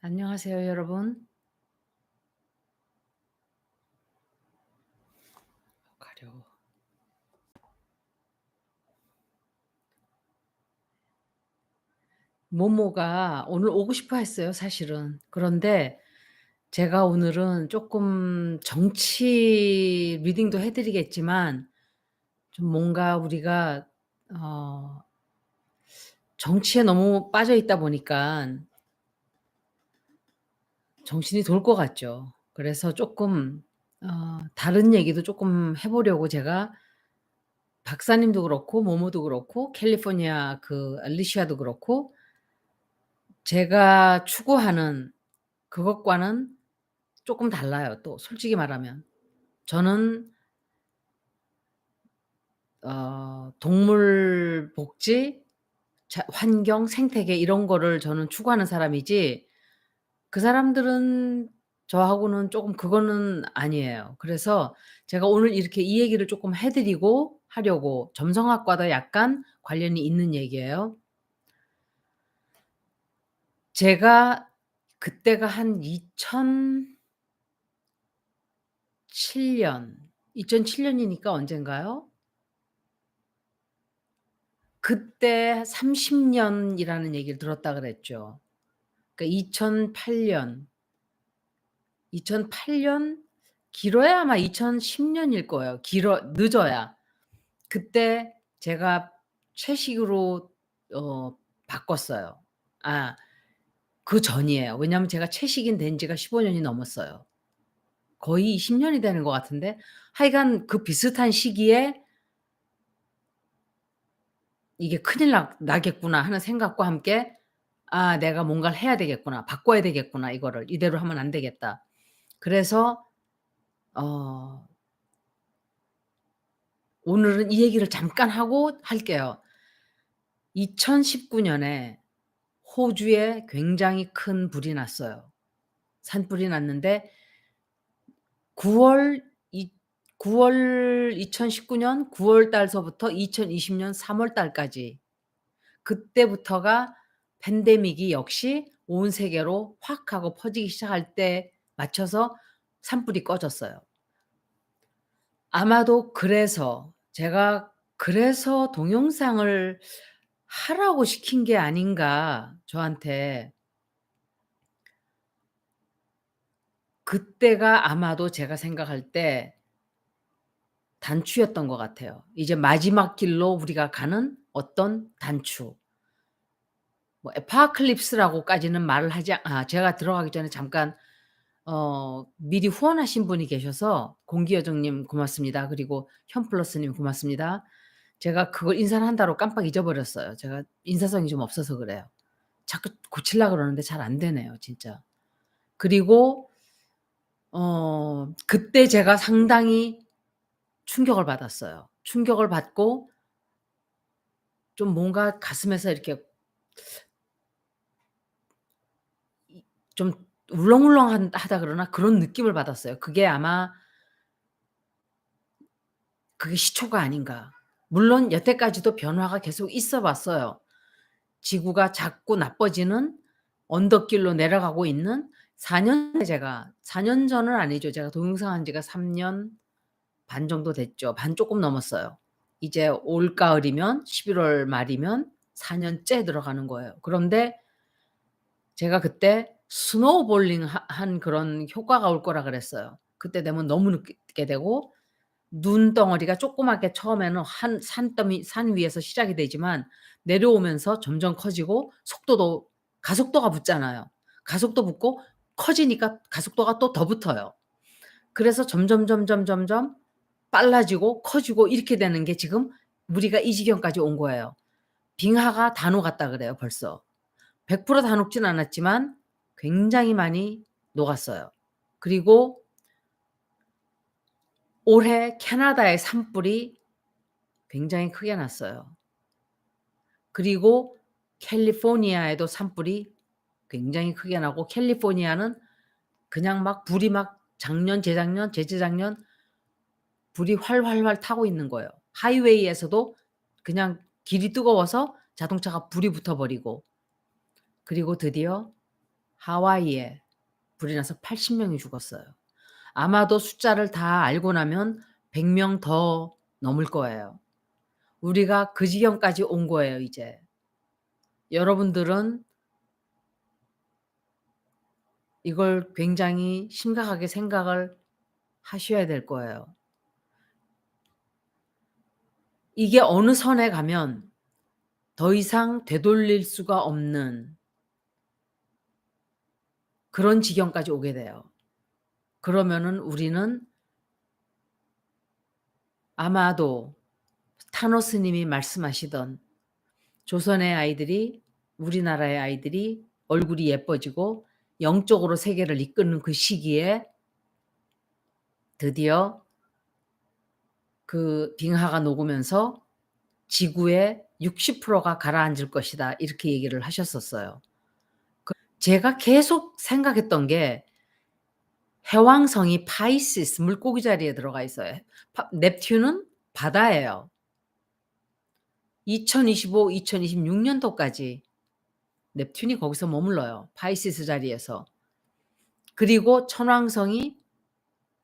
안녕하세요, 여러분. 가려워. 모모가 오늘 오고 싶어 했어요, 사실은. 그런데 제가 오늘은 쪼끔 정치 리딩도 해 드리겠지만 좀 뭔가 우리가 어 정치에 너무 빠져 있다 보니깐 정신이 돌 것 같죠. 그래서 쪼끔 다른 얘기도 쪼끔 해 보려고 제가 박사님도 그렇고 모모도 그렇고 캘리포니아 그 알리시아도 그렇고 제가 추구하는 그것과는 쪼끔 달라요 또 솔직히 말하면. 저는 동물 복지, 환경, 생태계 이런 거를 저는 추구하는 사람이지 그 사람들은 저하고는 쪼금 그거는 아니에요. 그래서 제가 오늘 이렇게 이 얘기를 쪼끔 해 드리고 하려고 점성학과도 약간 관련이 있는 얘기예요. 제가 그때가 한 2007 년이니까 언젠가요? 그때 30 년이라는 얘기를 들었다 그랬죠. 그러니까 2008 년 길어야 아마 2010 년일 거예요. 늦어야. 그때 제가 채식으로 바꿨어요. 아 그전이에요. 왜냐하면 제가 채식인 된 지가 15 년이 넘었어요. 거의 20 년이 되는 것 같은데 하여간 그 비슷한 시기에 '이게 큰일 나겠구나.' 하는 생각과 함께 '아 내가 뭔가를 해야 되겠구나. 바꿔야 되겠구나 이거를. 이대로 하면 안 되겠다.' 그래서 어 오늘은 이 얘기를 잠깐 하고 할게요. 2019 년에 호주에 굉장히 큰 불이 났어요. 산불이 났는데 9월 이 2019년 9월 달서부터 2020년 3월 달까지 그때부터가 팬데믹이 역시 온 세계로 확 하고 퍼지기 시작할 때 맞춰서 산불이 꺼졌어요. 아마도 그래서 제가 그래서 동영상을 하라고 시킨 게 아닌가 저한테. 그때가 아마도 제가 생각할 때 단추였던 것 같아요. 이제 마지막 길로 우리가 가는 어떤 단추. 뭐 에파클립스라고까지는 말을 하지 제가 들어가기 전에 잠깐 미리 후원하신 분이 계셔서 공기여정 님 고맙습니다. 그리고 현플러스 님 고맙습니다. 제가 그걸 인사를 한다고 깜빡 잊어버렸어요. 제가 인사성이 좀 없어서 그래요. 자꾸 고치려고 그러는데 잘 안 되네요 진짜. 그리고 그때 제가 상당히 충격을 받았어요. 충격을 받고 좀 뭔가 가슴에서 이렇게 좀 울렁울렁한 하다 그러나 그런 느낌을 받았어요. 그게 아마 그게 시초가 아닌가. 물론 여태까지도 변화가 계속 있어 왔어요. 지구가 자꾸 나빠지는 언덕길로 내려가고 있는 4년 전은 아니죠. 제가 동영상 한 지가 3년 반 정도 됐죠. 반 쪼끔 넘었어요. 이제 올가을이면 11월 말이면 4 년째 들어가는 거예요. 그런데 제가 그때 스노우볼링 한 그런 효과가 올 거라 그랬어요. 그때 되면 너무 늦게 되고 눈덩어리가 조그맣게 처음에는 한 산더미 산 위에서 시작이 되지만 내려오면서 점점 커지고 속도도 가속도가 붙잖아요. 가속도 붙고 커지니까 가속도가 또 더 붙어요. 그래서 점점 빨라지고 커지고 이렇게 되는 게 지금 우리가 이 지경까지 온 거예요. 빙하가 다 녹았다 그래요 벌써. 100% 다 녹진 않았지만 굉장히 많이 녹았어요. 그리고 올해 캐나다의 산불이 굉장히 크게 났어요. 그리고 캘리포니아에도 산불이 굉장히 크게 나고 캘리포니아는 그냥 막 불이 막 작년, 재작년, 재재작년 불이 활활활 타고 있는 거예요. 하이웨이에서도 그냥 길이 뜨거워서 자동차가 불이 붙어 버리고 그리고 드디어 하와이에 불이 나서 80명이 죽었어요. 아마도 숫자를 다 알고 나면 100명 더 넘을 거예요. 우리가 그 지경까지 온 거예요 이제. 여러분들은 이걸 굉장히 심각하게 생각을 하셔야 될 거예요. 이게 어느 선에 가면 더 이상 되돌릴 수가 없는 그런 지경까지 오게 돼요. 그러면은 우리는 아마도 타노스 님이 말씀하시던 조선의 아이들이, 우리나라의 아이들이 얼굴이 예뻐지고 영적으로 세계를 이끄는 그 시기에 드디어 그 빙하가 녹으면서 지구의 60%가 가라앉을 것이다. 이렇게 얘기를 하셨었어요. 제가 계속 생각했던 게 해왕성이 파이시스 물고기 자리에 들어가 있어요. 넵튠은 바다예요. 2025, 2026년도까지 넵튠이 거기서 머물러요. 파이시스 자리에서. 그리고 천왕성이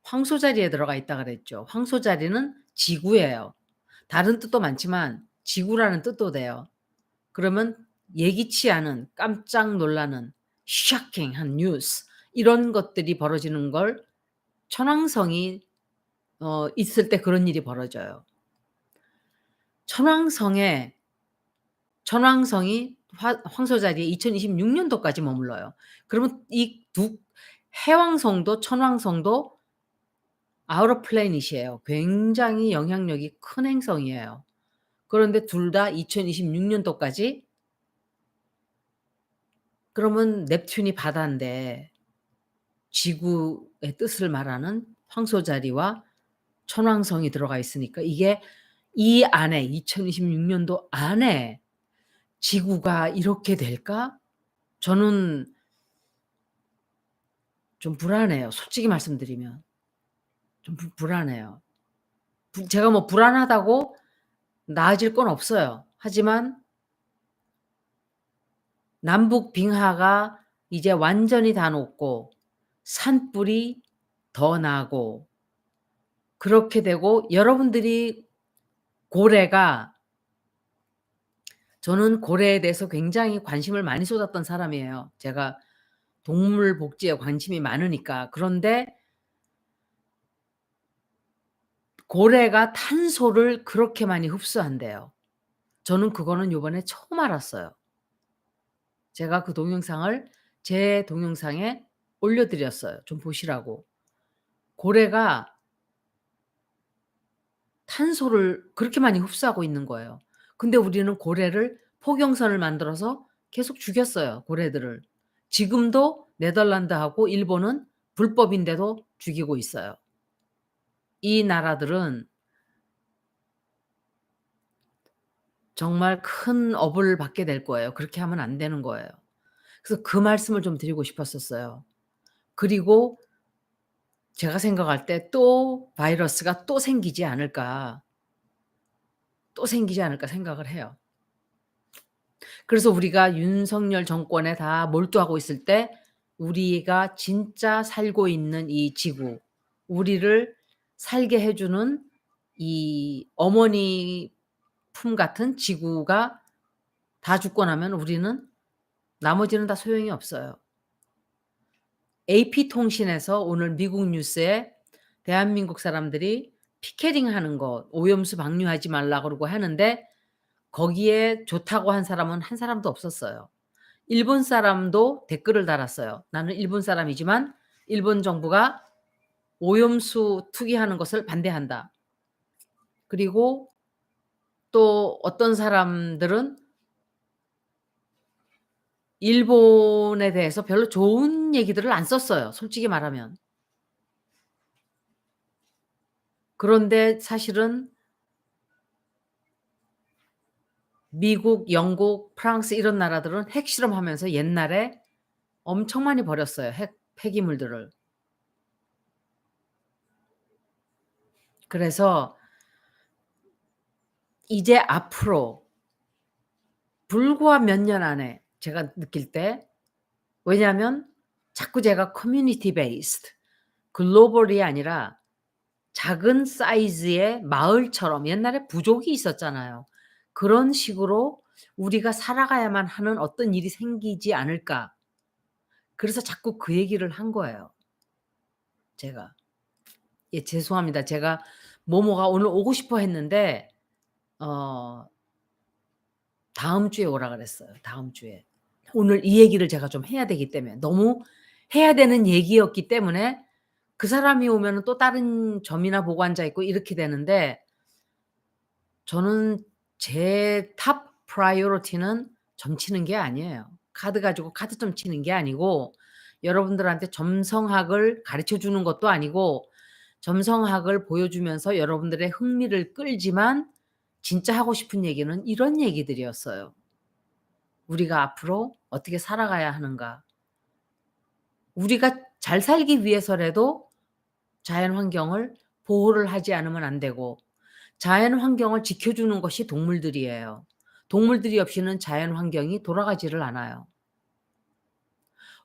황소 자리에 들어가 있다 그랬죠. 황소 자리는 지구예요. 다른 뜻도 많지만 지구라는 뜻도 돼요. 그러면 예기치 않은 깜짝 놀라는 쇼킹한 뉴스 이런 것들이 벌어지는 걸 천왕성이 있을 때 그런 일이 벌어져요. 천왕성이 황소 자리에 2026년도까지 머물러요. 그러면 이 두 해왕성도 천왕성도 아우터 플래닛이에요. 굉장히 영향력이 큰 행성이에요. 그런데 둘 다 2026년도까지 그러면 넵튠이 바다인데 지구의 뜻을 말하는 황소 자리와 천왕성이 들어가 있으니까 이게 이 안에 2026년도 안에 지구가 이렇게 될까? 저는 좀 불안해요. 솔직히 말씀드리면. 좀 불안해요. 제가 뭐 불안하다고 나아질 건 없어요. 하지만 남북 빙하가 이제 완전히 다 녹고 산불이 더 나고 그렇게 되고 여러분들이 고래가 저는 고래에 대해서 굉장히 관심을 많이 쏟았던 사람이에요. 제가 동물 복지에 관심이 많으니까. 그런데 고래가 탄소를 그렇게 많이 흡수한대요. 저는 그거는 요번에 처음 알았어요. 제가 그 동영상을 제 동영상에 올려 드렸어요. 좀 보시라고. 고래가 탄소를 그렇게 많이 흡수하고 있는 거예요. 근데 우리는 고래를 포경선을 만들어서 계속 죽였어요, 고래들을. 지금도 네덜란드하고 일본은 불법인데도 죽이고 있어요. 이 나라들은 정말 큰 업을 받게 될 거예요. 그렇게 하면 안 되는 거예요. 그래서 그 말씀을 좀 드리고 싶었었어요. 그리고 제가 생각할 때 또 '바이러스가 또 생기지 않을까. 또 생기지 않을까.' 생각을 해요. 그래서 우리가 윤석열 정권에 다 몰두하고 있을 때 우리가 진짜 살고 있는 이 지구, 우리를 살게 해 주는 이 어머니 품 같은 지구가 다 죽고 나면 우리는 나머지는 다 소용이 없어요. AP통신에서 오늘 미국 뉴스에 대한민국 사람들이 피케팅하는 거 오염수 방류하지 말라 그러고 하는데 거기에 좋다고 한 사람은 한 사람도 없었어요. 일본 사람도 댓글을 달았어요. "나는 일본 사람이지만 일본 정부가 오염수 투기하는 것을 반대한다." 그리고 또 어떤 사람들은 일본에 대해서 별로 좋은 얘기들을 안 썼어요, 솔직히 말하면. 그런데 사실은 미국, 영국, 프랑스 이런 나라들은 핵실험하면서 옛날에 엄청 많이 버렸어요, 폐기물들을. 그래서 이제 앞으로 불과 몇 년 안에 제가 느낄 때 왜냐하면 자꾸 제가 커뮤니티 베이스드 글로벌이 아니라 작은 사이즈의 마을처럼 옛날에 부족이 있었잖아요. 그런 식으로 우리가 살아가야만 하는 어떤 일이 생기지 않을까. 그래서 자꾸 그 얘기를 한 거예요 제가. 예 죄송합니다. 제가 "뭐뭐가 오늘 오고 싶어." 했는데 어 다음 주에 오라 그랬어요, 다음 주에. 오늘 이 얘기를 제가 좀 해야 되기 때문에. 너무 해야 되는 얘기였기 때문에 그 사람이 오면은 또 다른 점이나 보고 앉아 있고 이렇게 되는데 저는 제 탑 프라이어리티는 점 치는 게 아니에요. 카드 가지고 카드 점 치는 게 아니고 여러분들한테 점성학을 가르쳐 주는 것도 아니고 점성학을 보여주면서 여러분들의 흥미를 끌지만 진짜 하고 싶은 얘기는 이런 얘기들이었어요. 우리가 앞으로 어떻게 살아가야 하는가. 우리가 잘 살기 위해서라도 자연 환경을 보호를 하지 않으면 안 되고 자연 환경을 지켜주는 것이 동물들이에요. 동물들이 없이는 자연 환경이 돌아가지를 않아요.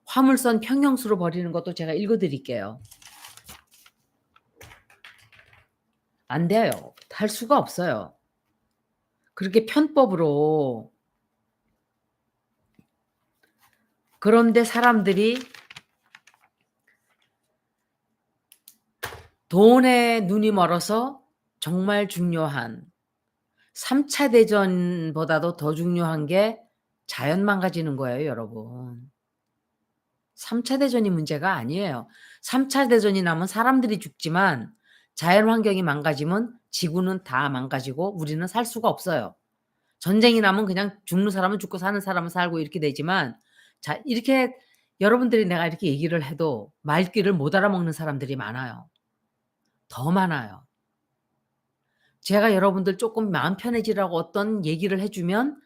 화물선 평형수로 버리는 것도 제가 읽어 드릴게요. 안 돼요. 할 수가 없어요. 그렇게 편법으로. 그런데 사람들이 돈에 눈이 멀어서 정말 중요한 3차 대전보다도 더 중요한 게 자연 망가지는 거예요 여러분. 3차 대전이 문제가 아니에요. 3차 대전이 나면 사람들이 죽지만 자연 환경이 망가지면 지구는 다 망가지고 우리는 살 수가 없어요. 전쟁이 나면 그냥 죽는 사람은 죽고 사는 사람은 살고 이렇게 되지만 자 이렇게 여러분들이 내가 이렇게 얘기를 해도 말귀를 못 알아먹는 사람들이 많아요. 더 많아요. 제가 여러분들 쪼끔 마음 편해지라고 어떤 얘기를 해 주면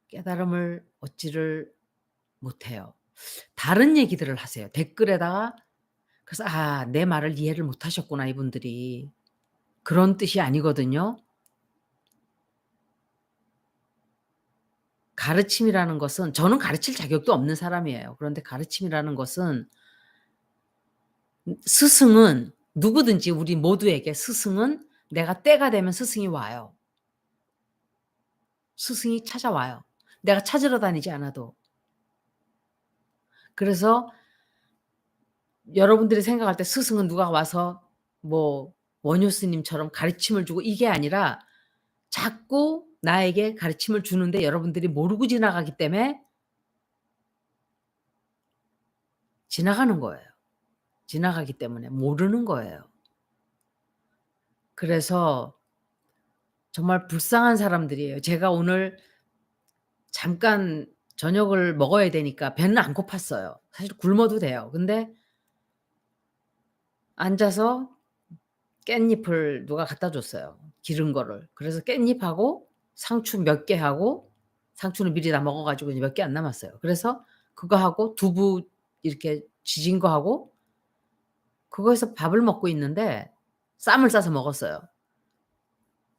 깨달음을 얻지를 못해요. 다른 얘기들을 하세요. 댓글에다가 그래서 '아 내 말을 이해를 못 하셨구나 이분들이.' 그런 뜻이 아니거든요. 가르침이라는 것은 저는 가르칠 자격도 없는 사람이에요. 그런데 가르침이라는 것은 스승은 누구든지 우리 모두에게 스승은 내가 때가 되면 스승이 와요. 스승이 찾아와요. 내가 찾으러 다니지 않아도. 그래서 여러분들이 생각할 때 스승은 누가 와서 뭐 원효 스님처럼 가르침을 주고 이게 아니라 자꾸 나에게 가르침을 주는데 여러분들이 모르고 지나가기 때문에 지나가는 거예요. 지나가기 때문에 모르는 거예요. 그래서 정말 불쌍한 사람들이에요. 제가 오늘 잠깐 저녁을 먹어야 되니까 배는 안 고팠어요. 사실 굶어도 돼요. 근데 앉아서 깻잎을 누가 갖다 줬어요, 기른 거를. 그래서 깻잎하고 상추 몇 개 하고 상추는 미리 다 먹어 가지고 이제 몇 개 안 남았어요. 그래서 그거 하고 두부 이렇게 지진 거 하고 그거에서 밥을 먹고 있는데 쌈을 싸서 먹었어요.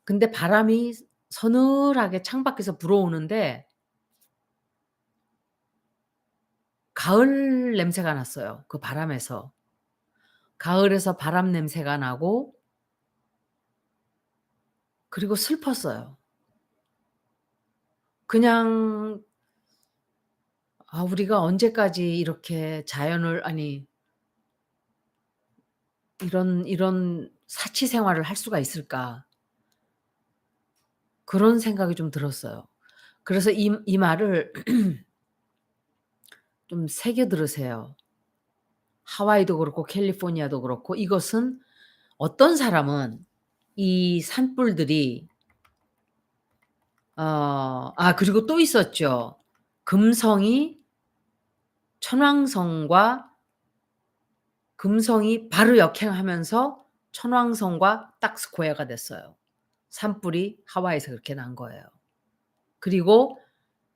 근데 바람이 서늘하게 창밖에서 불어오는데 가을 냄새가 났어요, 그 바람에서. 가을에서 바람 냄새가 나고 그리고 슬펐어요. 그냥 '아 우리가 언제까지 이렇게 자연을 아니 이런 사치 생활을 할 수가 있을까.' 그런 생각이 좀 들었어요. 그래서 이 말을 좀 새겨 들으세요. 하와이도 그렇고 캘리포니아도 그렇고 이것은 어떤 사람은 이 산불들이 그리고 또 있었죠. 금성이 천왕성과 금성이 바로 역행하면서 천왕성과 딱 스퀘어가 됐어요. 산불이 하와이에서 그렇게 난 거예요. 그리고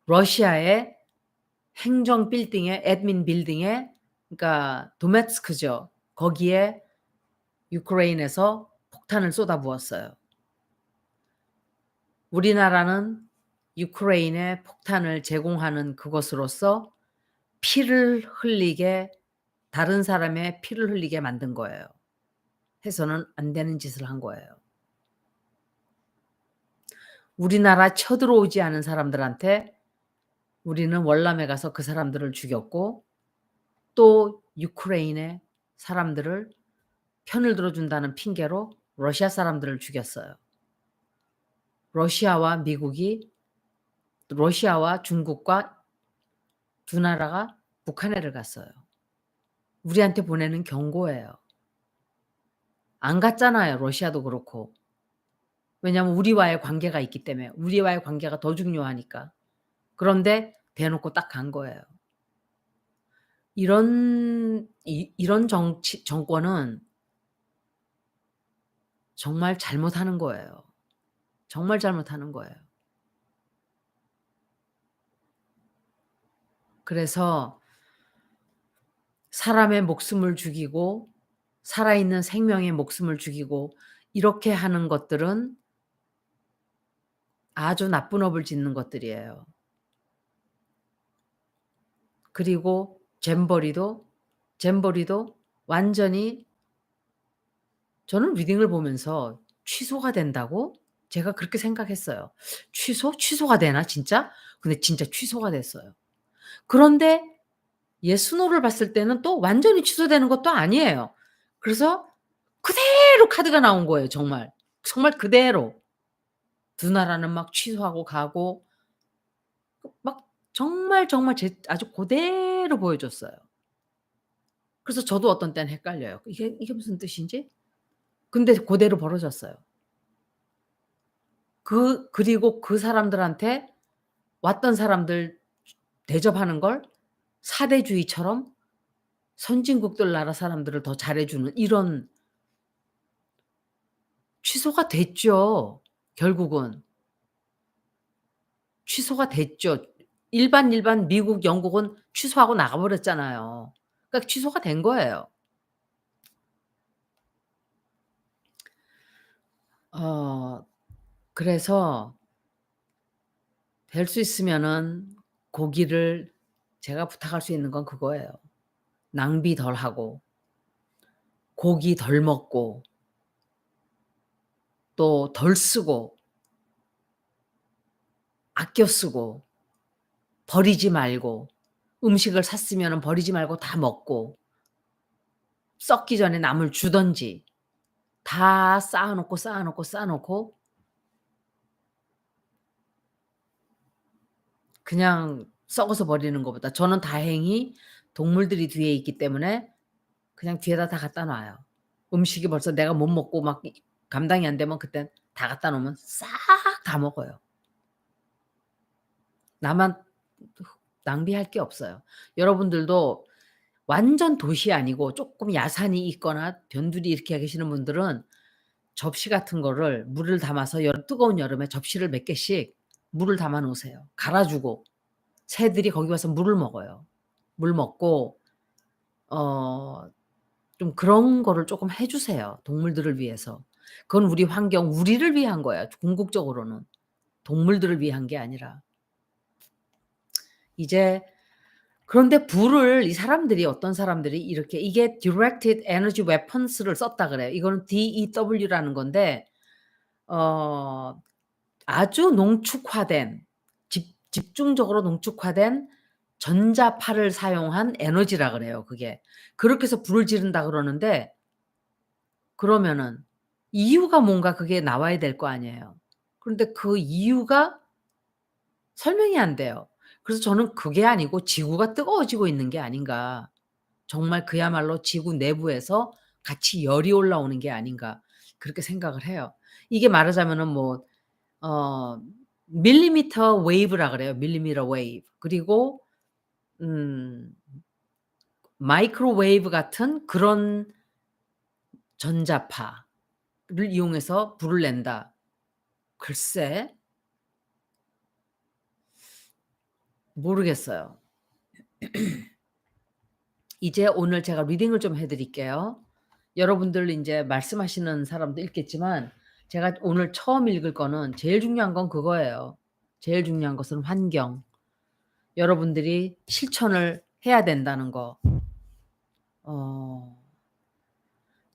러시아의 행정 빌딩에 애드민 빌딩에 그러니까 도네츠크죠. 거기에 유크레인에서 폭탄을 쏟아부었어요. 우리나라는 유크레인에 폭탄을 제공하는 그것으로서 피를 흘리게 다른 사람의 피를 흘리게 만든 거예요. 해서는 안 되는 짓을 한 거예요. 우리나라 쳐들어오지 않은 사람들한테 우리는 월남에 가서 그 사람들을 죽였고 또 유크레인의 사람들을 편을 들어준다는 핑계로 러시아 사람들을 죽였어요. 러시아와 미국이 러시아와 중국과 두 나라가 북한해를 갔어요. 우리한테 보내는 경고예요. 안 갔잖아요, 러시아도 그렇고. 왜냐하면 우리와의 관계가 있기 때문에. 우리와의 관계가 더 중요하니까. 그런데 대놓고 딱 간 거예요. 이런 정권은 정말 잘못하는 거예요. 정말 잘못하는 거예요. 그래서 사람의 목숨을 죽이고 살아있는 생명의 목숨을 죽이고 이렇게 하는 것들은 아주 나쁜 업을 짓는 것들이에요. 그리고 잼버리도 완전히 저는 리딩을 보면서 '취소가 된다고?' 제가 그렇게 생각했어요. '취소가 되나 진짜?' 근데 진짜 취소가 됐어요. 그런데 예스노를 봤을 때는 또 완전히 취소되는 것도 아니에요. 그래서 그대로 카드가 나온 거예요 정말. 정말 그대로. 두 나라는 막 취소하고 가고 막 정말 아주 고대로 보여줬어요. 그래서 저도 어떤 때는 헷갈려요. '이게 무슨 뜻이지?' 근데 고대로 벌어졌어요. 그리고 그 사람들한테 왔던 사람들 대접하는 걸 사대주의처럼 선진국들 나라 사람들을 더 잘해 주는 이런 취소가 됐죠. 결국은. 취소가 됐죠. 일반 미국, 영국은 취소하고 나가 버렸잖아요. 그러니까 취소가 된 거예요. 어 그래서 될 수 있으면은 고기를 제가 부탁할 수 있는 건 그거예요. 낭비 덜 하고 고기 덜 먹고 또 덜 쓰고 아껴 쓰고 버리지 말고 음식을 샀으면은 버리지 말고 다 먹고 썩기 전에 남을 주든지 다 쌓아 놓고 그냥 썩어서 버리는 것보다 저는 다행히 동물들이 뒤에 있기 때문에 그냥 뒤에다 다 갖다 놔요. 음식이 벌써 내가 못 먹고 막 감당이 안 되면 그땐 다 갖다 놓으면 싹 다 먹어요. 나만 낭비할 게 없어요. 여러분들도 완전 도시 아니고 쪼끔 야산이 있거나 변두리 이렇게 계시는 분들은 접시 같은 거를 물을 담아서 뜨거운 여름에 접시를 몇 개씩 물을 담아 놓으세요. 갈아 주고 새들이 거기 와서 물을 먹어요. 물 먹고 어 좀 그런 거를 쪼끔 해 주세요, 동물들을 위해서. 그건 우리 환경 우리를 위한 거야 궁극적으로는. 동물들을 위한 게 아니라. 이제 그런데 불을 이 사람들이 어떤 사람들이 이렇게 이게 Directed Energy Weapons를 썼다 그래요. 이거는 DEW라는 건데 어 아주 농축화된 집중적으로 농축화된 전자파를 사용한 에너지라 그래요 그게. 그렇게 해서 불을 지른다 그러는데 그러면은 이유가 뭔가 그게 나와야 될 거 아니에요. 그런데 그 이유가 설명이 안 돼요. 그래서 저는 그게 아니고 '지구가 뜨거워지고 있는 게 아닌가. 정말 그야말로 지구 내부에서 같이 열이 올라오는 게 아닌가.' 그렇게 생각을 해요. 이게 말하자면은 뭐 어 밀리미터 웨이브라 그래요. 밀리미터 웨이브. 그리고 음 마이크로웨이브 같은 그런 전자파를 이용해서 불을 낸다. 글쎄 모르겠어요. 이제 오늘 제가 리딩을 좀 해 드릴게요. 여러분들 인제 말씀하시는 사람도 있겠지만 제가 오늘 처음 읽을 거는 제일 중요한 건 그거예요. 제일 중요한 것은 환경. 여러분들이 실천을 해야 된다는 거. 어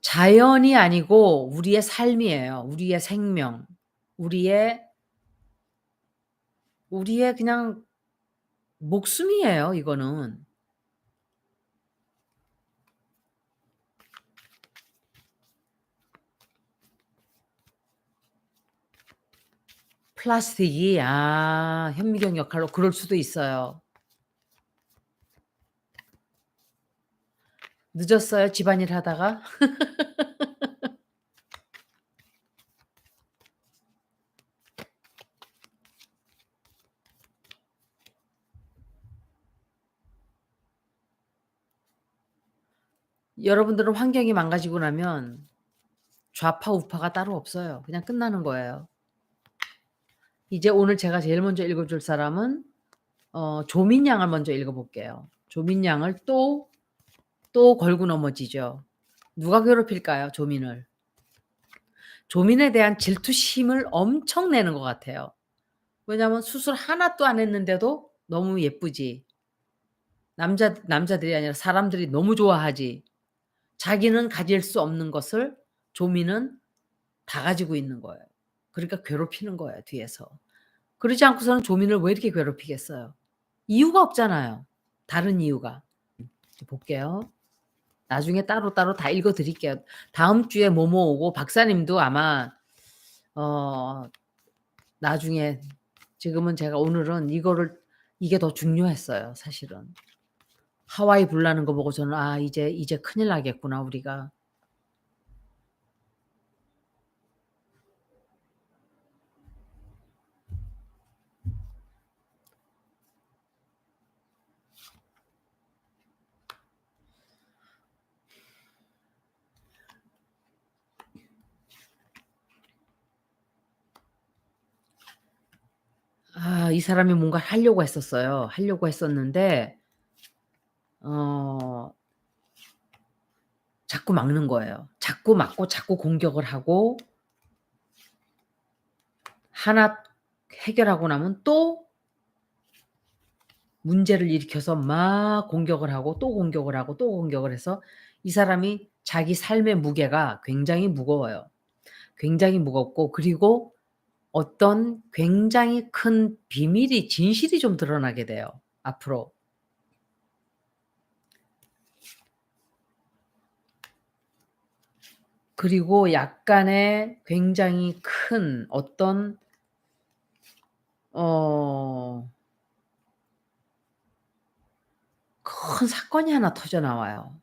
자연이 아니고 우리의 삶이에요. 우리의 생명. 우리의 그냥 목숨이에요 이거는. 플라스틱이 현미경 역할로 그럴 수도 있어요. 늦었어요 집안일 하다가? 여러분들은 환경이 망가지고 나면 좌파 우파가 따로 없어요. 그냥 끝나는 거예요. 이제 오늘 제가 제일 먼저 읽어 줄 사람은 조민양을 먼저 읽어 볼게요. 조민양을 또 걸고 넘어지죠. 누가 괴롭힐까요 조민을? 조민에 대한 질투심을 엄청 내는 것 같아요. 왜냐하면 수술 하나도 안 했는데도 너무 예쁘지. 남자들이 아니라 사람들이 너무 좋아하지. 자기는 가질 수 없는 것을 조민은 다 가지고 있는 거예요. 그러니까 괴롭히는 거예요 뒤에서. 그러지 않고서는 조민을 왜 이렇게 괴롭히겠어요? 이유가 없잖아요. 다른 이유가. 볼게요. 나중에 따로따로 다 읽어 드릴게요. 다음 주에 모모 오고 박사님도 아마 나중에 지금은 제가 오늘은 이게 더 중요했어요 사실은. 하와이 불 나는 거 보고 저는 '아 이제 큰일 나겠구나 우리가.' 이 사람이 뭔가를 하려고 했었어요. 하려고 했었는데 어 자꾸 막는 거예요. 자꾸 막고 자꾸 공격을 하고 하나 해결하고 나면 또 문제를 일으켜서 막 공격을 하고 또 공격을 하고 또 공격을 해서 이 사람이 자기 삶의 무게가 굉장히 무거워요. 굉장히 무겁고 그리고 어떤 굉장히 큰 비밀이 진실이 좀 드러나게 돼요 앞으로. 그리고 약간의 굉장히 큰 어떤 어 큰 사건이 하나 터져 나와요.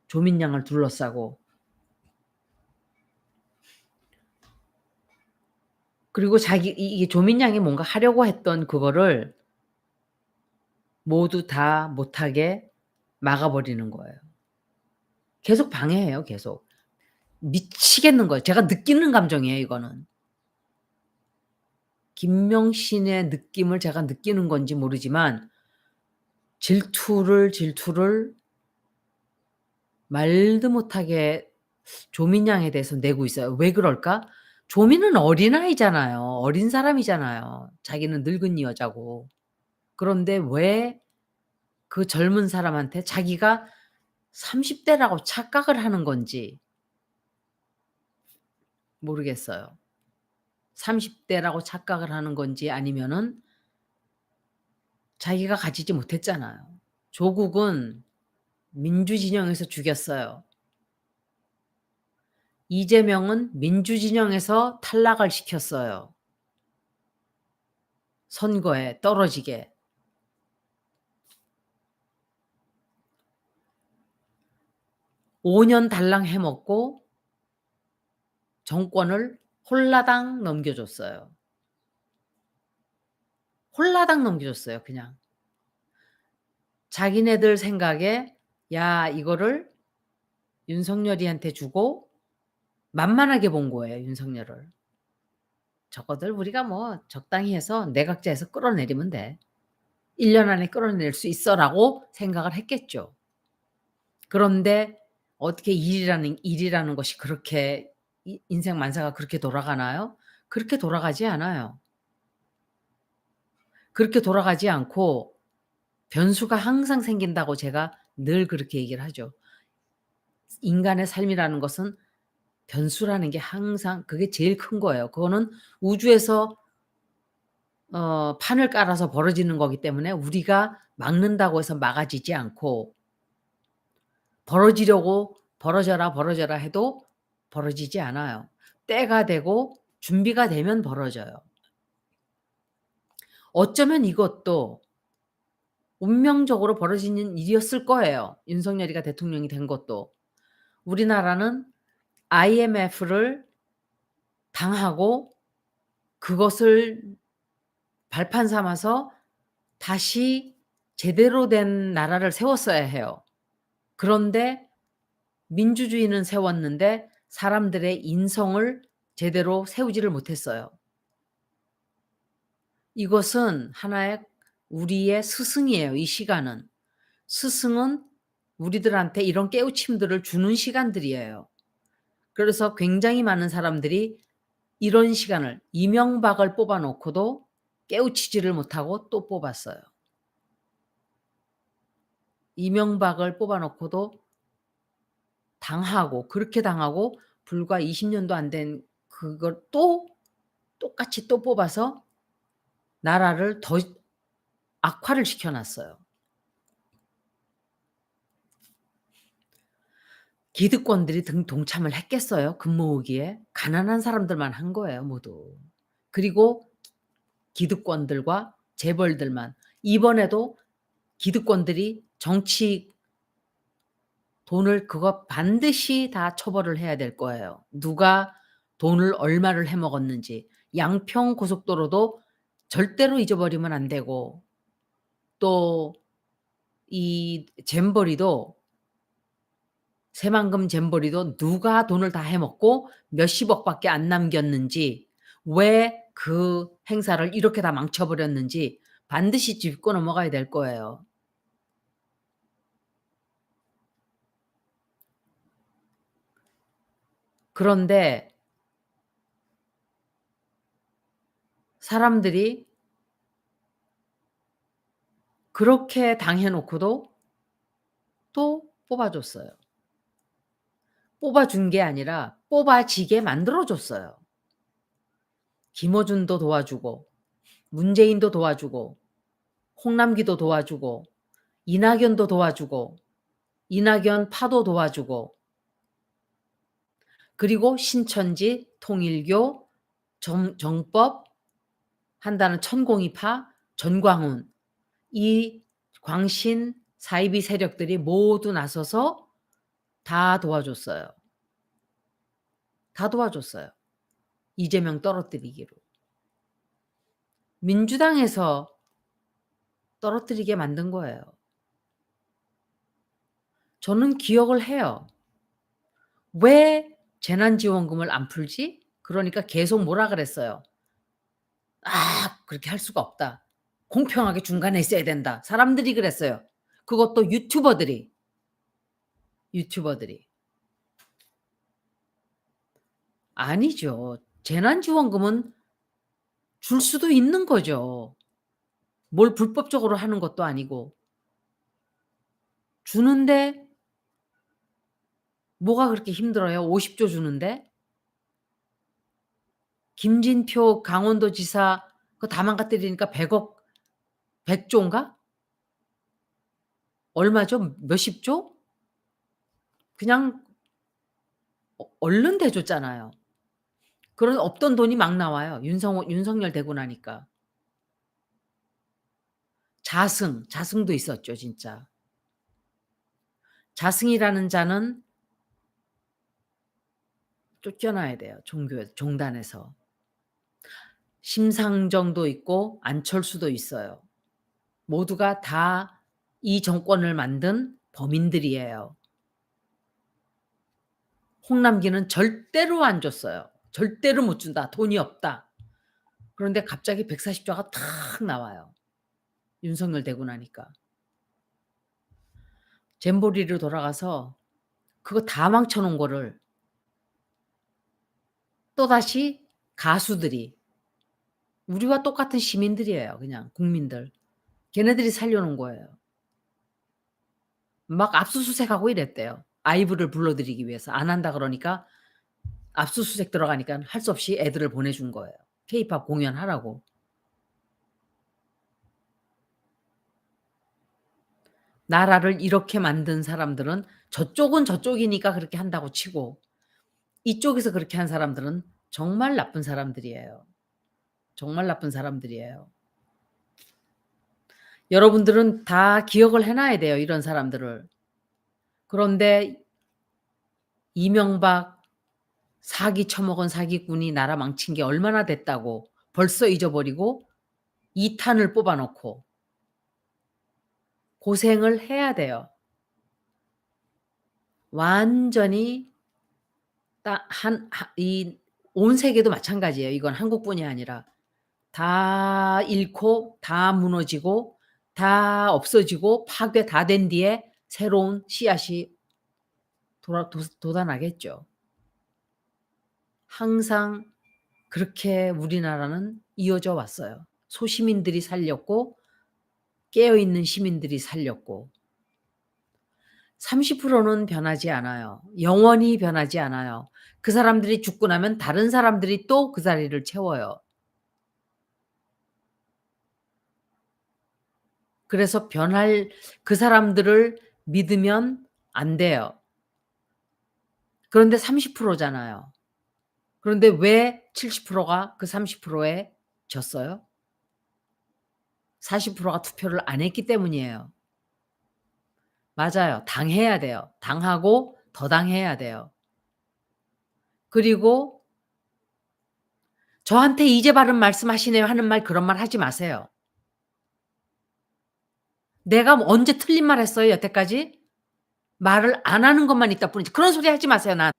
조민양을 둘러싸고. 그리고 이게 조민양이 뭔가 하려고 했던 그거를 모두 다 못하게 막아 버리는 거예요. 계속 방해해요 계속. 미치겠는 거예요. 제가 느끼는 감정이에요 이거는. 김명신의 느낌을 제가 느끼는 건지 모르지만 질투를 말도 못하게 조민양에 대해서 내고 있어요. 왜 그럴까? 조민은 어린아이잖아요. 어린 사람이잖아요. 자기는 늙은 여자고. 그런데 왜 그 젊은 사람한테 자기가 30 대라고 착각을 하는 건지 모르겠어요. 30 대라고 착각을 하는 건지 아니면은 자기가 가지지 못했잖아요. 조국은 민주진영에서 죽였어요. 이재명은 민주진영에서 탈락을 시켰어요. 선거에 떨어지게. 5년 달랑 해먹고 정권을 홀라당 넘겨줬어요. 홀라당 넘겨줬어요 그냥. 자기네들 생각에 '야 이거를 윤석열이한테 주고' 만만하게 본 거예요 윤석열을. '저거들 우리가 뭐 적당히 해서 내각제에서 끌어내리면 돼. 1년 안에 끌어낼 수 있어.'라고 생각을 했겠죠. 그런데 어떻게 일이라는 것이 그렇게 인생 만사가 그렇게 돌아가나요? 그렇게 돌아가지 않아요. 그렇게 돌아가지 않고 변수가 항상 생긴다고 제가 늘 그렇게 얘기를 하죠. 인간의 삶이라는 것은 변수라는 게 항상 그게 제일 큰 거예요. 그거는 우주에서 판을 깔아서 벌어지는 거기 때문에 우리가 막는다고 해서 막아지지 않고 벌어지려고 벌어져라, 벌어져라 해도 벌어지지 않아요. 때가 되고 준비가 되면 벌어져요. 어쩌면 이것도 운명적으로 벌어지는 일이었을 거예요. 윤석열이가 대통령이 된 것도. 우리나라는 IMF를 당하고 그것을 발판 삼아서 다시 제대로 된 나라를 세웠어야 해요. 그런데 민주주의는 세웠는데 사람들의 인성을 제대로 세우지를 못했어요. 이것은 하나의 우리의 스승이에요, 이 시간은. 스승은 우리들한테 이런 깨우침들을 주는 시간들이에요. 그래서 굉장히 많은 사람들이 이런 시간을 이명박을 뽑아 놓고도 깨우치지를 못하고 또 뽑았어요. 이명박을 뽑아 놓고도 당하고 그렇게 당하고 불과 20 년도 안 된 그걸 또 똑같이 또 뽑아서 나라를 더 악화를 시켜 놨어요. 기득권들이 동참을 했겠어요, 금모으기에? 가난한 사람들만 한 거예요, 모두. 그리고 기득권들과 재벌들만. 이번에도 기득권들이 정치 돈을 그거 반드시 다 처벌을 해야 될 거예요. 누가 돈을 얼마를 해 먹었는지. 양평 고속도로도 절대로 잊어버리면 안 되고 또 이 잼버리도 새만금 잼버리도 누가 돈을 다 해 먹고 몇십억 밖에 안 남겼는지 왜 그 행사를 이렇게 다 망쳐 버렸는지 반드시 짚고 넘어가야 될 거예요. 그런데 사람들이 그렇게 당해 놓고도 또 뽑아 줬어요. 뽑아 준 게 아니라 뽑아지게 만들어 줬어요. 김어준도 도와주고 문재인도 도와주고 홍남기도 도와주고 이낙연도 도와주고 이낙연 파도 도와주고 그리고 신천지, 통일교, 정법 한다는 천공이파, 전광훈 이 광신 사이비 세력들이 모두 나서서 다 도와줬어요. 다 도와줬어요. 이재명 떨어뜨리기로. 민주당에서 떨어뜨리게 만든 거예요. 저는 기억을 해요. 왜 재난지원금을 안 풀지? 그러니까 계속 뭐라 그랬어요. "아 그렇게 할 수가 없다. 공평하게 중간에 있어야 된다." 사람들이 그랬어요. 그것도 유튜버들이. 유튜버들이. 아니죠. 재난지원금은 줄 수도 있는 거죠. 뭘 불법적으로 하는 것도 아니고. 주는데 뭐가 그렇게 힘들어요? 50조 주는데? 김진표 강원도지사 그거 다 망가뜨리니까 100억 100 조인가? 얼마죠? 몇십 조? 그냥 얼른 대줬잖아요. 그런 없던 돈이 막 나와요. 윤석열 되고 나니까. 자승도 있었죠 진짜. 자승이라는 자는 쫓겨나야 돼요 종단에서. 심상정도 있고 안철수도 있어요. 모두가 다 이 정권을 만든 범인들이에요. 홍남기는 절대로 안 줬어요. 절대로 못 준다. 돈이 없다. 그런데 갑자기 140 조가 탁 나와요. 윤석열 되고 나니까. 잼버리로 돌아가서 그거 다 망쳐 놓은 거를 또다시 가수들이 우리와 똑같은 시민들이에요 그냥 국민들. 걔네들이 살려 놓은 거예요. 막 압수수색하고 이랬대요. 아이브를 불러들이기 위해서. 안 한다 그러니까 압수수색 들어가니까 할 수 없이 애들을 보내준 거예요. 케이팝 공연하라고. 나라를 이렇게 만든 사람들은 저쪽은 저쪽이니까 그렇게 한다고 치고 이쪽에서 그렇게 한 사람들은 정말 나쁜 사람들이에요. 정말 나쁜 사람들이에요. 여러분들은 다 기억을 해 놔야 돼요, 이런 사람들을. 그런데 이명박 사기 쳐먹은 사기꾼이 나라 망친 게 얼마나 됐다고 벌써 잊어버리고 2 탄을 뽑아 놓고 고생을 해야 돼요. 완전히 딱 한 하 이 온 세계도 마찬가지예요. 이건 한국뿐이 아니라. 다 잃고 다 무너지고 다 없어지고 파괴 다 된 뒤에 새로운 씨앗이 돌아 돋아나겠죠. 항상 그렇게 우리나라는 이어져 왔어요. 소시민들이 살렸고 깨어 있는 시민들이 살렸고 30%는 변하지 않아요. 영원히 변하지 않아요. 그 사람들이 죽고 나면 다른 사람들이 또 그 자리를 채워요. 그래서 변할 그 사람들을 믿으면 안 돼요. 그런데 30% 잖아요. 그런데 왜 70%가 그 30%에 졌어요? 40%가 투표를 안 했기 때문이에요. 맞아요. 당해야 돼요. 당하고 더 당해야 돼요. 그리고 저한테 "이제 바른 말씀하시네요." 하는 말 그런 말 하지 마세요. 내가 뭐 언제 틀린 말 했어요 여태까지? 말을 안 하는 것만 있다 뿐이지. 그런 소리 하지 마세요 난.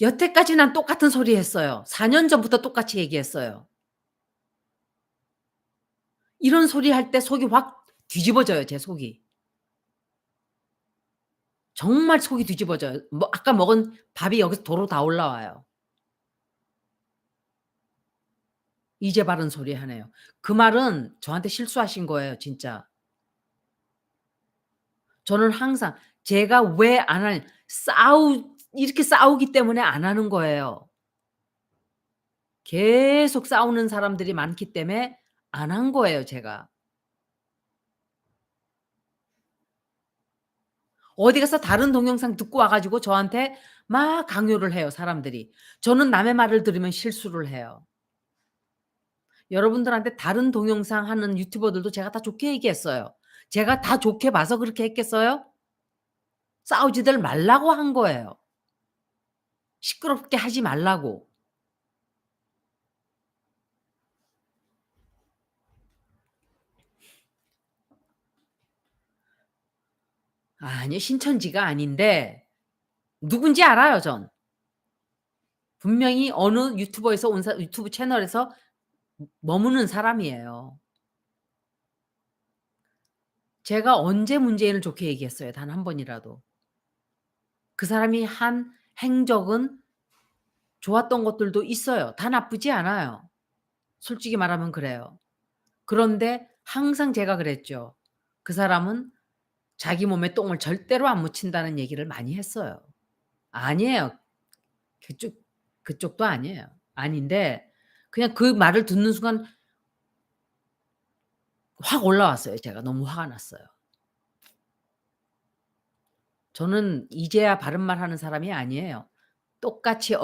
여태까지 난 똑같은 소리 했어요. 4년 전부터 똑같이 얘기했어요. 이런 소리 할 때 속이 확 뒤집어져요 제 속이. 정말 속이 뒤집어져요. 뭐 아까 먹은 밥이 여기서 도로 다 올라와요. 이제 바른 소리 하네요. 그 말은 저한테 실수하신 거예요 진짜. 저는 항상 제가 왜 안 하는 이렇게 싸우기 때문에 안 하는 거예요. 계속 싸우는 사람들이 많기 때문에 안 한 거예요 제가. 어디 가서 다른 동영상 듣고 와 가지고 저한테 막 강요를 해요 사람들이. 저는 남의 말을 들으면 실수를 해요. 여러분들한테 다른 동영상 하는 유튜버들도 제가 다 좋게 얘기했어요. 제가 다 좋게 봐서 그렇게 했겠어요? 싸우지들 말라고 한 거예요. 시끄럽게 하지 말라고. 아니요. 신천지가 아닌데 누군지 알아요 전. 분명히 어느 유튜버에서 온 사 유튜브 채널에서 머무는 사람이에요. 제가 언제 문재인을 좋게 얘기했어요 단 한 번이라도. 그 사람이 한 행적은 좋았던 것들도 있어요. 다 나쁘지 않아요. 솔직히 말하면 그래요. 그런데 항상 제가 그랬죠. 그 사람은 자기 몸에 똥을 절대로 안 묻힌다는 얘기를 많이 했어요. 아니에요. 그쪽 그쪽도 아니에요. 아닌데 그냥 그 말을 듣는 순간 확 올라왔어요 제가. 너무 화가 났어요. 저는 이제야 바른 말 하는 사람이 아니에요. 똑같이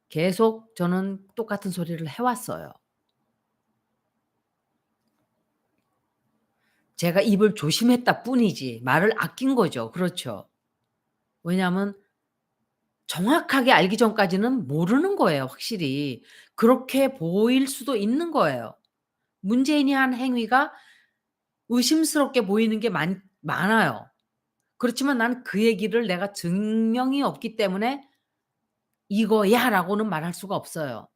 계속 저는 똑같은 소리를 해 왔어요. 제가 입을 조심했다 뿐이지 말을 아낀 거죠. 그렇죠. 왜냐하면 정확하게 알기 전까지는 모르는 거예요 확실히. 그렇게 보일 수도 있는 거예요. 문재인이 한 행위가 의심스럽게 보이는 게 많아요. 그렇지만 나는 그 얘기를 내가 증명이 없기 때문에 "이거야."라고는 말할 수가 없어요.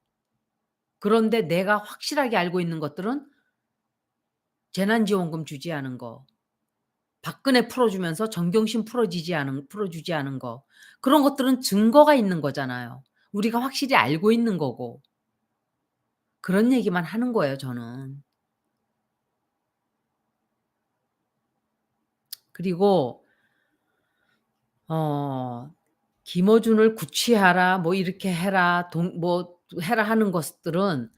그런데 내가 확실하게 알고 있는 것들은 재난지원금 주지 않은 거, 박근혜 풀어주면서 정경심 풀어주지 않은 거 그런 것들은 증거가 있는 거잖아요. 우리가 확실히 알고 있는 거고. 그런 얘기만 하는 거예요 저는. 그리고 어 김어준을 구치하라 뭐 이렇게 해라 동 뭐 해라 하는 것들은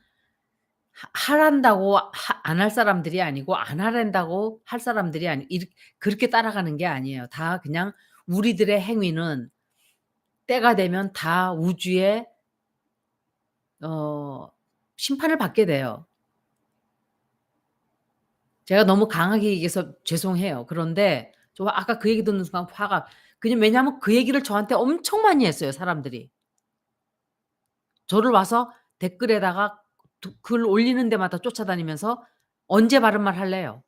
하란다고 안 할 사람들이 아니고 안 하란다고 할 사람들이 아니 그렇게 따라가는 게 아니에요. 다 그냥 우리들의 행위는 때가 되면 다 우주의 어 심판을 받게 돼요. 제가 너무 강하게 얘기해서 죄송해요. 그런데 저 아까 그 얘기 듣는 순간 화가 그냥 왜냐하면 그 얘기를 저한테 엄청 많이 했어요 사람들이. 저를 와서 댓글에다가 글 올리는 데마다 쫓아다니면서 "언제 바른 말 할래요?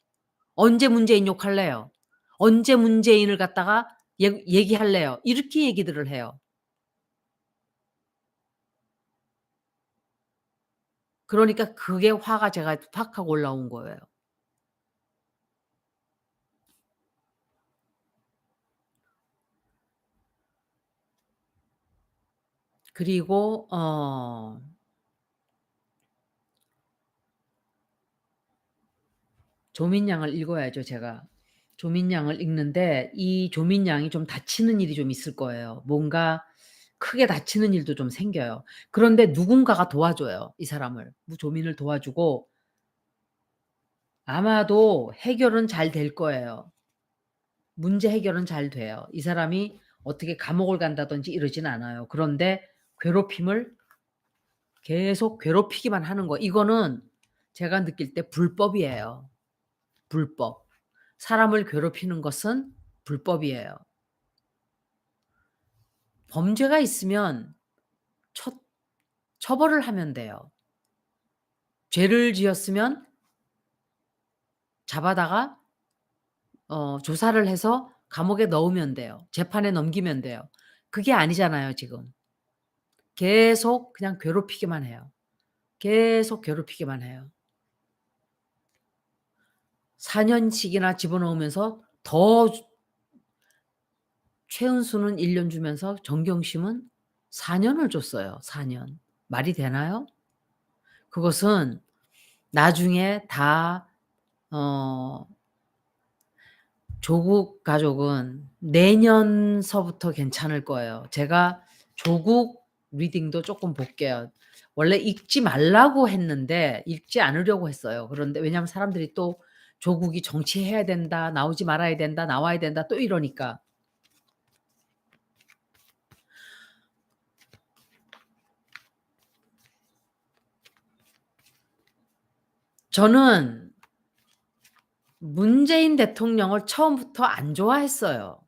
언제 문재인 욕할래요? 언제 문재인을 갖다가 얘기할래요?" 이렇게 얘기들을 해요. 그러니까 그게 화가 제가 팍 하고 올라온 거예요. 그리고 조민양을 읽어야죠 제가. 조민양을 읽는데 이 조민양이 좀 다치는 일이 좀 있을 거예요. 뭔가 크게 다치는 일도 좀 생겨요. 그런데 누군가가 도와줘요 이 사람을. 조민을 도와주고 아마도 해결은 잘 될 거예요. 문제 해결은 잘 돼요. 이 사람이 어떻게 감옥을 간다든지 이러진 않아요. 그런데 괴롭힘을 계속 괴롭히기만 하는 거 이거는 제가 느낄 때 불법이에요. 불법. 사람을 괴롭히는 것은 불법이에요. 범죄가 있으면 처 처벌을 하면 돼요. 죄를 지었으면 잡아다가 조사를 해서 감옥에 넣으면 돼요. 재판에 넘기면 돼요. 그게 아니잖아요 지금. 계속 그냥 괴롭히기만 해요. 계속 괴롭히기만 해요. 4 년씩이나 집어넣으면서 더 최은수는 1년 주면서 정경심은 4 년을 줬어요 4 년. 말이 되나요? 그것은 나중에 다 어 조국 가족은 내년서부터 괜찮을 거예요. 제가 조국 리딩도 쪼끔 볼게요. 원래 읽지 말라고 했는데 읽지 않으려고 했어요. 그런데 왜냐하면 사람들이 또 "조국이 정치해야 된다. 나오지 말아야 된다. 나와야 된다." 또 이러니까. 저는 문재인 대통령을 처음부터 안 좋아했어요.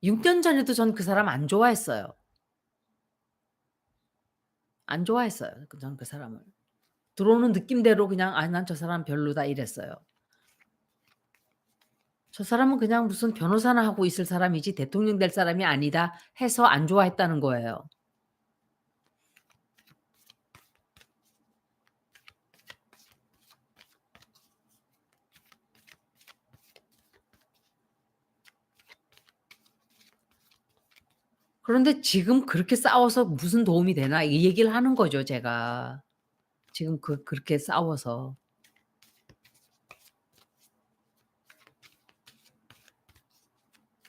6년 전에도 전 그 사람 안 좋아했어요. 안 좋아했어요 전 그 사람을. 들어오는 느낌대로 그냥 '아 난 저 사람 별로다.' 이랬어요. '저 사람은 그냥 무슨 변호사나 하고 있을 사람이지 대통령 될 사람이 아니다.' 해서 안 좋아했다는 거예요. 그런데 지금 그렇게 싸워서 무슨 도움이 되나 이 얘기를 하는 거죠 제가. 지금 그렇게 싸워서.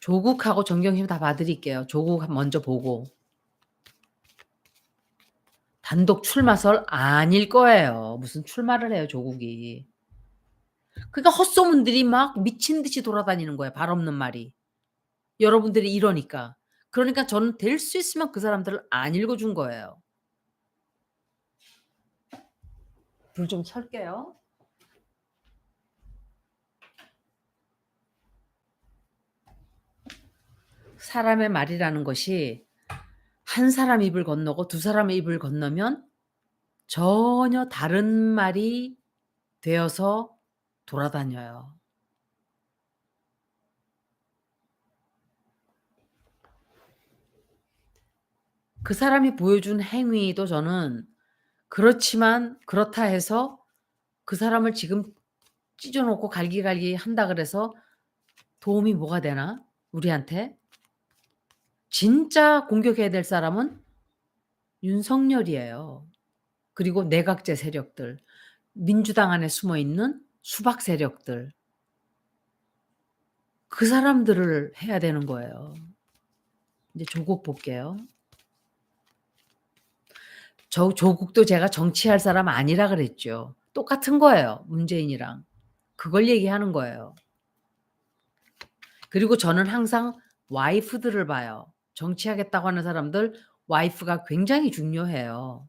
조국하고 정경심 다 봐 드릴게요. 조국 먼저 보고. 단독 출마설 아닐 거예요. 무슨 출마를 해요 조국이. 그러니까 헛소문들이 막 미친 듯이 돌아다니는 거예요 발 없는 말이. 여러분들이 이러니까. 그러니까 저는 될 수 있으면 그 사람들을 안 읽어 준 거예요. 불 좀 켤게요. 사람의 말이라는 것이 한 사람 입을 건너고 두 사람의 입을 건너면 전혀 다른 말이 되어서 돌아다녀요. 그 사람이 보여준 행위도 저는 그렇지만 그렇다 해서 그 사람을 지금 찢어 놓고 갈기갈기 한다 그래서 도움이 뭐가 되나 우리한테? 진짜 공격해야 될 사람은 윤석열이에요. 그리고 내각제 세력들, 민주당 안에 숨어 있는 수박 세력들. 그 사람들을 해야 되는 거예요. 이제 조국 볼게요. 조국도 제가 정치할 사람 아니라 그랬죠. 똑같은 거예요, 문재인이랑. 그걸 얘기하는 거예요. 그리고 저는 항상 와이프들을 봐요. 정치하겠다고 하는 사람들 와이프가 굉장히 중요해요.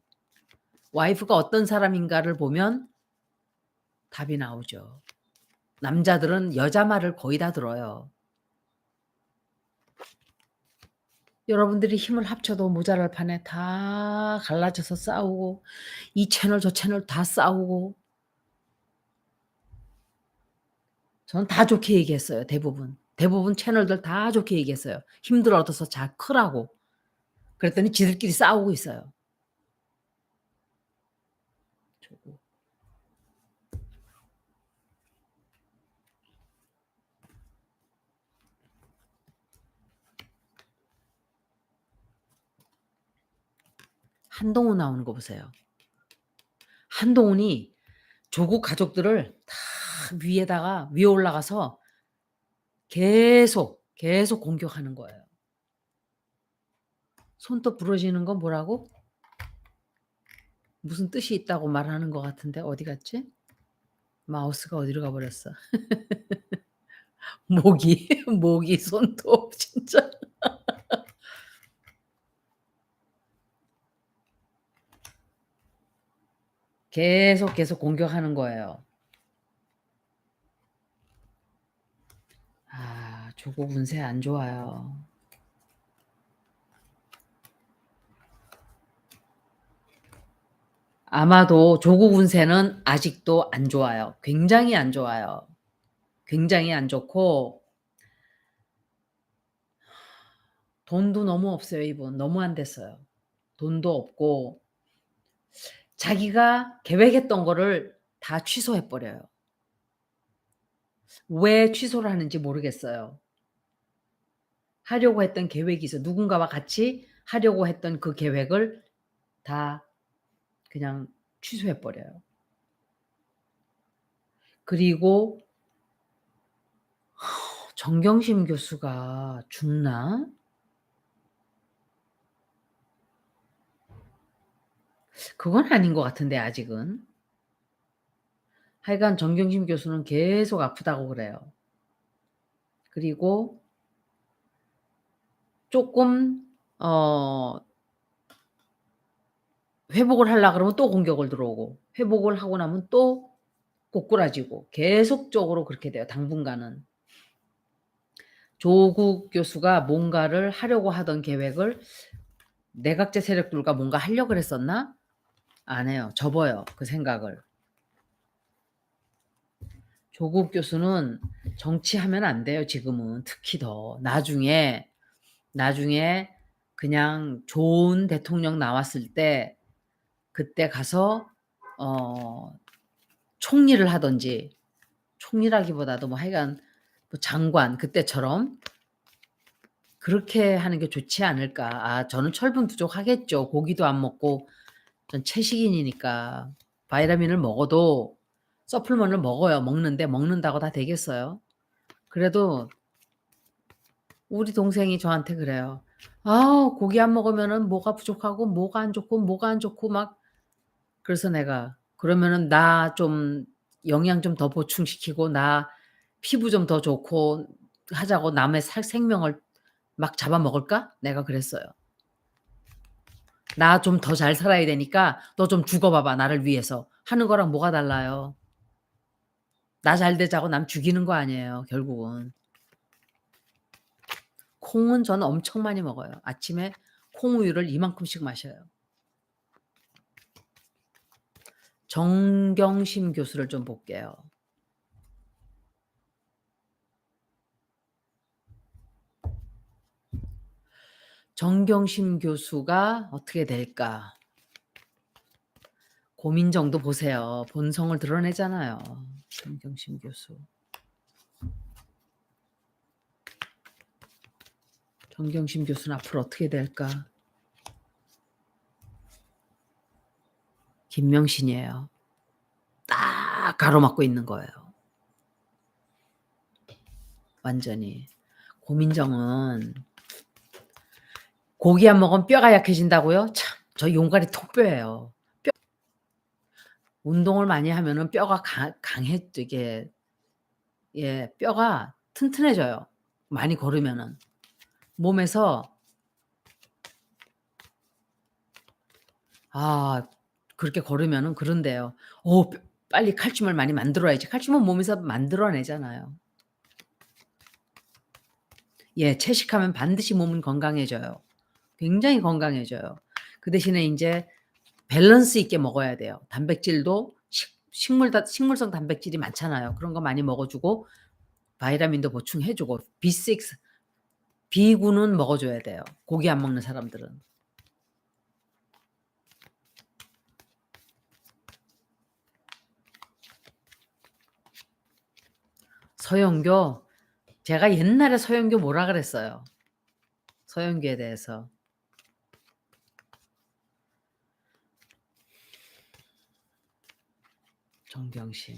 와이프가 어떤 사람인가를 보면 답이 나오죠. 남자들은 여자 말을 거의 다 들어요. 여러분들이 힘을 합쳐도 모자랄 판에 다 갈라져서 싸우고 이 채널 저 채널 다 싸우고 저는 다 좋게 얘기했어요, 대부분. 대부분 채널들 다 좋게 얘기했어요. 힘들 얻어서 잘 크라고. 그랬더니 지들끼리 싸우고 있어요. 조국. 한동훈 나오는 거 보세요. 한동훈이 조국 가족들을 다 위에 올라가서 계속 공격하는 거예요. 손톱 부러지는 건 뭐라고? 무슨 뜻이 있다고 말하는 것 같은데 어디 갔지? 마우스가 어디로 가 버렸어. 모기 손톱 진짜. 계속 공격하는 거예요. 아, 조국 운세 안 좋아요. 아마도 조국 운세는 아직도 안 좋아요. 굉장히 안 좋아요. 굉장히 안 좋고 돈도 너무 없어요, 이분. 너무 안 됐어요. 돈도 없고 자기가 계획했던 거를 다 취소해 버려요. 왜 취소를 하는지 모르겠어요. 하려고 했던 계획이 있어. 누군가와 같이 하려고 했던 그 계획을 다 그냥 취소해 버려요. 그리고 정경심 교수가 죽나? 그건 아닌 것 같은데 아직은. 하여간 정경심 교수는 계속 아프다고 그래요. 그리고 쪼끔 회복을 하려 그러면 또 공격을 들어오고 회복을 하고 나면 또 꼬꾸라지고 계속적으로 그렇게 돼요, 당분간은. 조국 교수가 뭔가를 하려고 하던 계획을 내각제 세력들과 뭔가 하려고 그랬었나? 안 해요. 접어요, 그 생각을. 조국 교수는 정치하면 안 돼요, 지금은. 특히 더. 나중에 그냥 좋은 대통령 나왔을 때 그때 가서 총리를 하든지 총리라기보다도 뭐 하여간 뭐 장관 그때처럼 그렇게 하는 게 좋지 않을까. 아, 저는 철분 부족하겠죠. 고기도 안 먹고 전 채식인이니까. 바이타민을 먹어도 서플먼트를 먹어요. 먹는데 먹는다고 다 되겠어요? 그래도 우리 동생이 저한테 그래요. "아, 고기 안 먹으면은 뭐가 부족하고 뭐가 안 좋고 뭐가 안 좋고 막." 그래서 내가 "그러면은 나 좀 영양 좀 더 보충시키고 나 피부 좀 더 좋고 하자고 남의 생명을 막 잡아먹을까?" 내가 그랬어요. "나 좀 더 잘 살아야 되니까 너 좀 죽어 봐봐 나를 위해서." 하는 거랑 뭐가 달라요. 나 잘 되자고 남 죽이는 거 아니에요 결국은. 콩은 저는 엄청 많이 먹어요. 아침에 콩우유를 이만큼씩 마셔요. 정경심 교수를 좀 볼게요. 정경심 교수가 어떻게 될까? 고민정도 보세요. 본성을 드러내잖아요. 정경심 교수. 정경심 교수는 앞으로 어떻게 될까? 김명신이에요. 딱 가로막고 있는 거예요. 완전히. 고민정은 고기 안 먹으면 뼈가 약해진다고요? 참 저 용가리 통뼈예요. 뼈 운동을 많이 하면은 뼈가 강해 이게 예 뼈가 튼튼해져요, 많이 걸으면은. 몸에서 아 그렇게 걸으면은 그런대요. 빨리 칼슘을 많이 만들어야지. 칼슘은 몸에서 만들어내잖아요. 예 채식하면 반드시 몸은 건강해져요. 굉장히 건강해져요. 그 대신에 인제 밸런스 있게 먹어야 돼요. 단백질도 식물성 단백질이 많잖아요. 그런 거 많이 먹어 주고 바이타민도 보충해 주고 B6 B군은 먹어 줘야 돼요, 고기 안 먹는 사람들은. 서영교 제가 옛날에 서영교 뭐라 그랬어요. 서영교에 대해서. 정경심.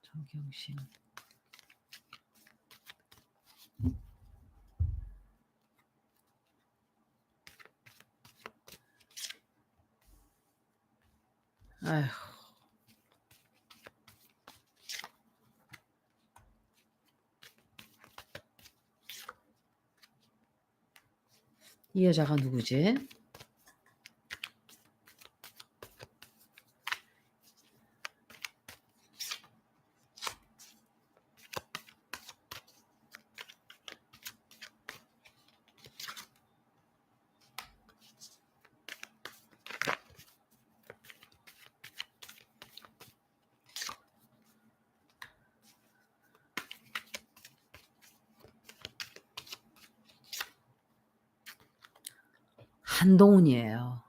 정경심. 아휴. 이 여자가 누구지? 한동훈이에요.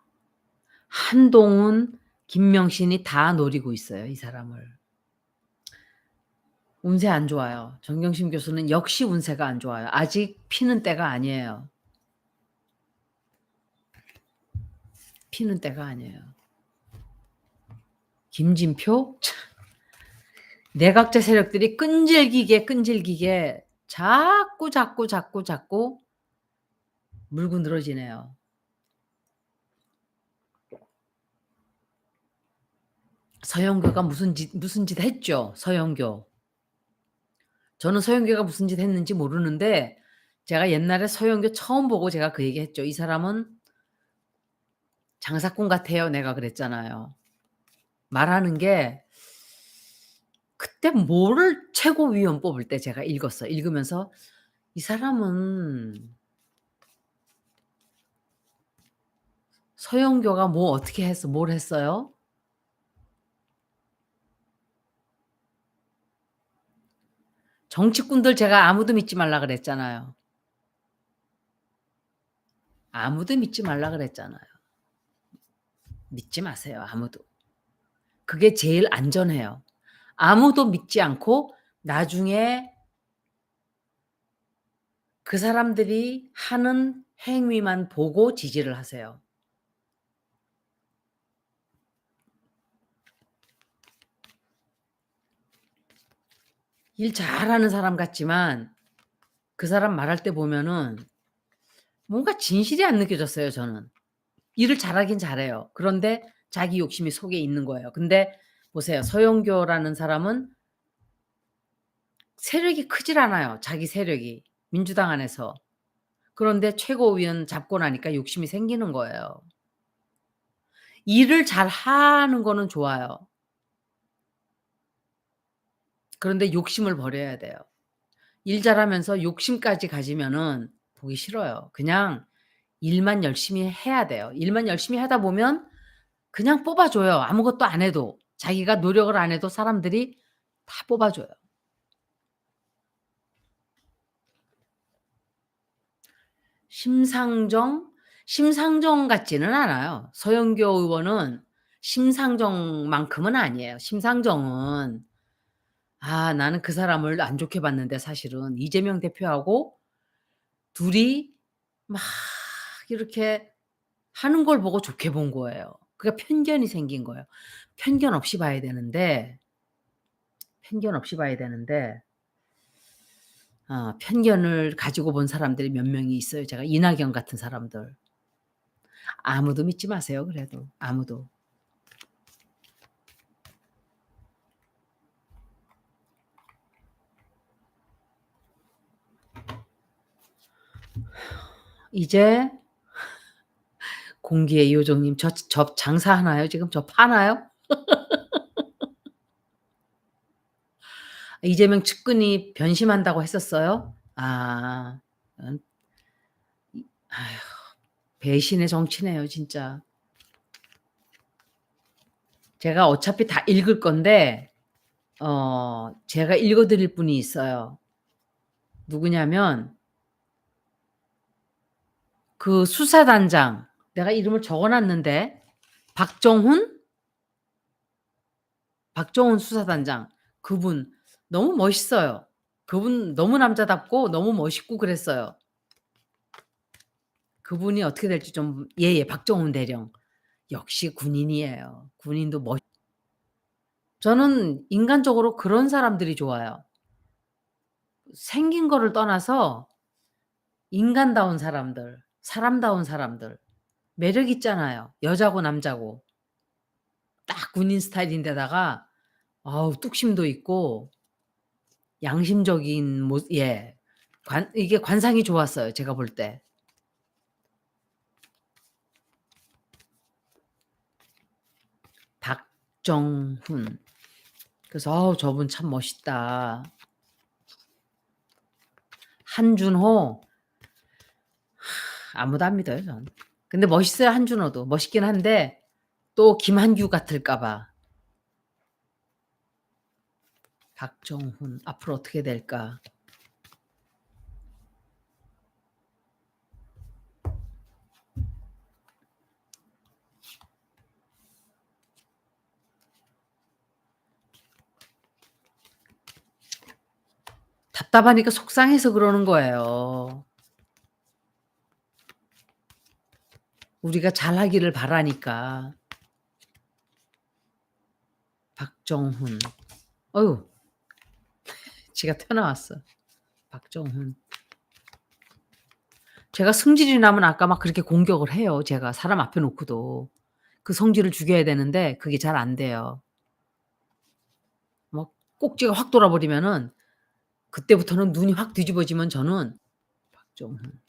한동훈, 김명신이 다 노리고 있어요, 이 사람을. 운세 안 좋아요. 정경심 교수는 역시 운세가 안 좋아요. 아직 피는 때가 아니에요. 피는 때가 아니에요. 김진표? 참. 내각제 세력들이 끈질기게 자꾸 물고 늘어지네요. 서영교가 무슨 짓 했죠, 서영교. 저는 서영교가 무슨 짓 했는지 모르는데 제가 옛날에 서영교 처음 보고 제가 그 얘기했죠. "이 사람은 장사꾼 같아요." 내가 그랬잖아요. 말하는 게 그때 뭐를 최고위원 뽑을 때 제가 읽었어요. 읽으면서 '이 사람은 서영교가 뭐 어떻게 했어 뭘 했어요?' 정치꾼들 제가 아무도 믿지 말라 그랬잖아요. 아무도 믿지 말라 그랬잖아요. 믿지 마세요 아무도. 그게 제일 안전해요. 아무도 믿지 않고 나중에 그 사람들이 하는 행위만 보고 지지를 하세요. 일 잘하는 사람 같지만 그 사람 말할 때 보면은 뭔가 진실이 안 느껴졌어요 저는. 일을 잘하긴 잘해요. 그런데 자기 욕심이 속에 있는 거예요. 근데 보세요. 서영교라는 사람은 세력이 크질 않아요, 자기 세력이 민주당 안에서. 그런데 최고위원 잡고 나니까 욕심이 생기는 거예요. 일을 잘하는 거는 좋아요. 그런데 욕심을 버려야 돼요. 일 잘하면서 욕심까지 가지면은 보기 싫어요. 그냥 일만 열심히 해야 돼요. 일만 열심히 하다 보면 그냥 뽑아 줘요, 아무것도 안 해도. 자기가 노력을 안 해도 사람들이 다 뽑아 줘요. 심상정 같지는 않아요. 서영교 의원은 심상정만큼은 아니에요. 심상정은 나는 그 사람을 안 좋게 봤는데 사실은 이재명 대표하고 둘이 막 이렇게 하는 걸 보고 좋게 본 거예요. 그러니까 편견이 생긴 거예요. 편견 없이 봐야 되는데 편견을 가지고 본 사람들이 몇 명이 있어요. 제가 이낙연 같은 사람들. 아무도 믿지 마세요 그래도. 아무도. 이제 공기의 요정님 저 장사하나요 지금? 저 파나요? 이재명 측근이 변심한다고 했었어요? 아. 음 아휴 배신의 정치네요 진짜. 제가 어차피 다 읽을 건데 제가 읽어 드릴 분이 있어요. 누구냐면 그 수사단장 내가 이름을 적어 놨는데 박정훈? 박정훈 수사단장. 그분 너무 멋있어요. 그분 너무 남자답고 너무 멋있고 그랬어요. 그분이 어떻게 될지 좀 예예. 박정훈 대령. 역시 군인이에요. 군인도 멋 저는 인간적으로 그런 사람들이 좋아요. 생긴 거를 떠나서 인간다운 사람들, 사람다운 사람들. 매력 있잖아요. 여자고 남자고. 딱 군인 스타일인데다가 뚝심도 있고 양심적인 예. 이게 관상이 좋았어요 제가 볼 때. 박정훈. 그래서 저분 참 멋있다. 한준호. 아무도 안 믿어요 전. 근데 멋있어요 한준호도. 멋있긴 한데 또 김한규 같을까 봐. 박정훈 앞으로 어떻게 될까? 답답하니까 속상해서 그러는 거예요. 우리가 잘하기를 바라니까. 박정훈. 어유. 지가 튀어나왔어. 박정훈. 제가 승질이 나면 아까 막 그렇게 공격을 해요 제가 사람 앞에 놓고도. 그 성질을 죽여야 되는데 그게 잘 안 돼요. 막 꼭지가 확 돌아 버리면은 그때부터는 눈이 확 뒤집어지면 저는 박정훈.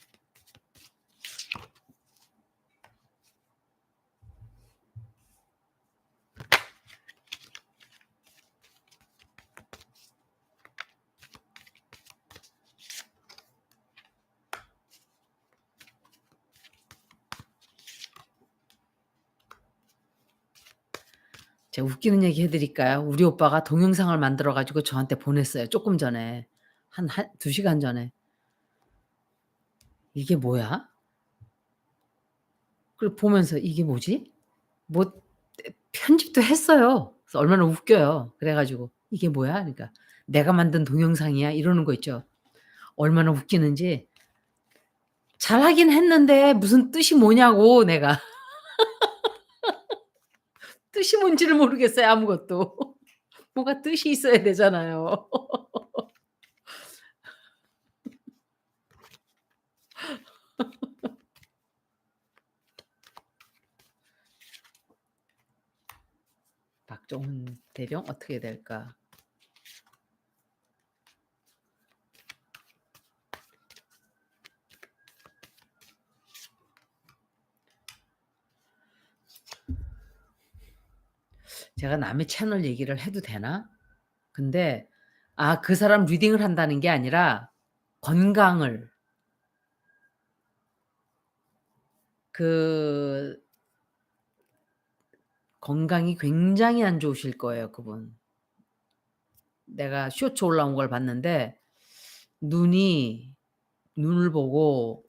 제가 웃기는 얘기 해 드릴까요? 우리 오빠가 동영상을 만들어 가지고 저한테 보냈어요 쪼끔 전에. 한 2 시간 전에. "이게 뭐야?" 그리고 보면서 '이게 뭐지?' 뭐 편집도 했어요. 그래서 얼마나 웃겨요. 그래 가지고 "이게 뭐야?" 그러니까 "내가 만든 동영상이야." 이러는 거 있죠. 얼마나 웃기는지. 잘하긴 했는데 무슨 뜻이 뭐냐고 내가. 뜻이 뭔지를 모르겠어요 아무것도. 뭐가 뜻이 있어야 되잖아요. 박정훈 대령 어떻게 될까? 제가 남의 채널 얘기를 해도 되나? 근데 그 사람 리딩을 한다는 게 아니라 건강을 그 건강이 굉장히 안 좋으실 거예요 그분. 내가 쇼츠 올라온 걸 봤는데 눈을 보고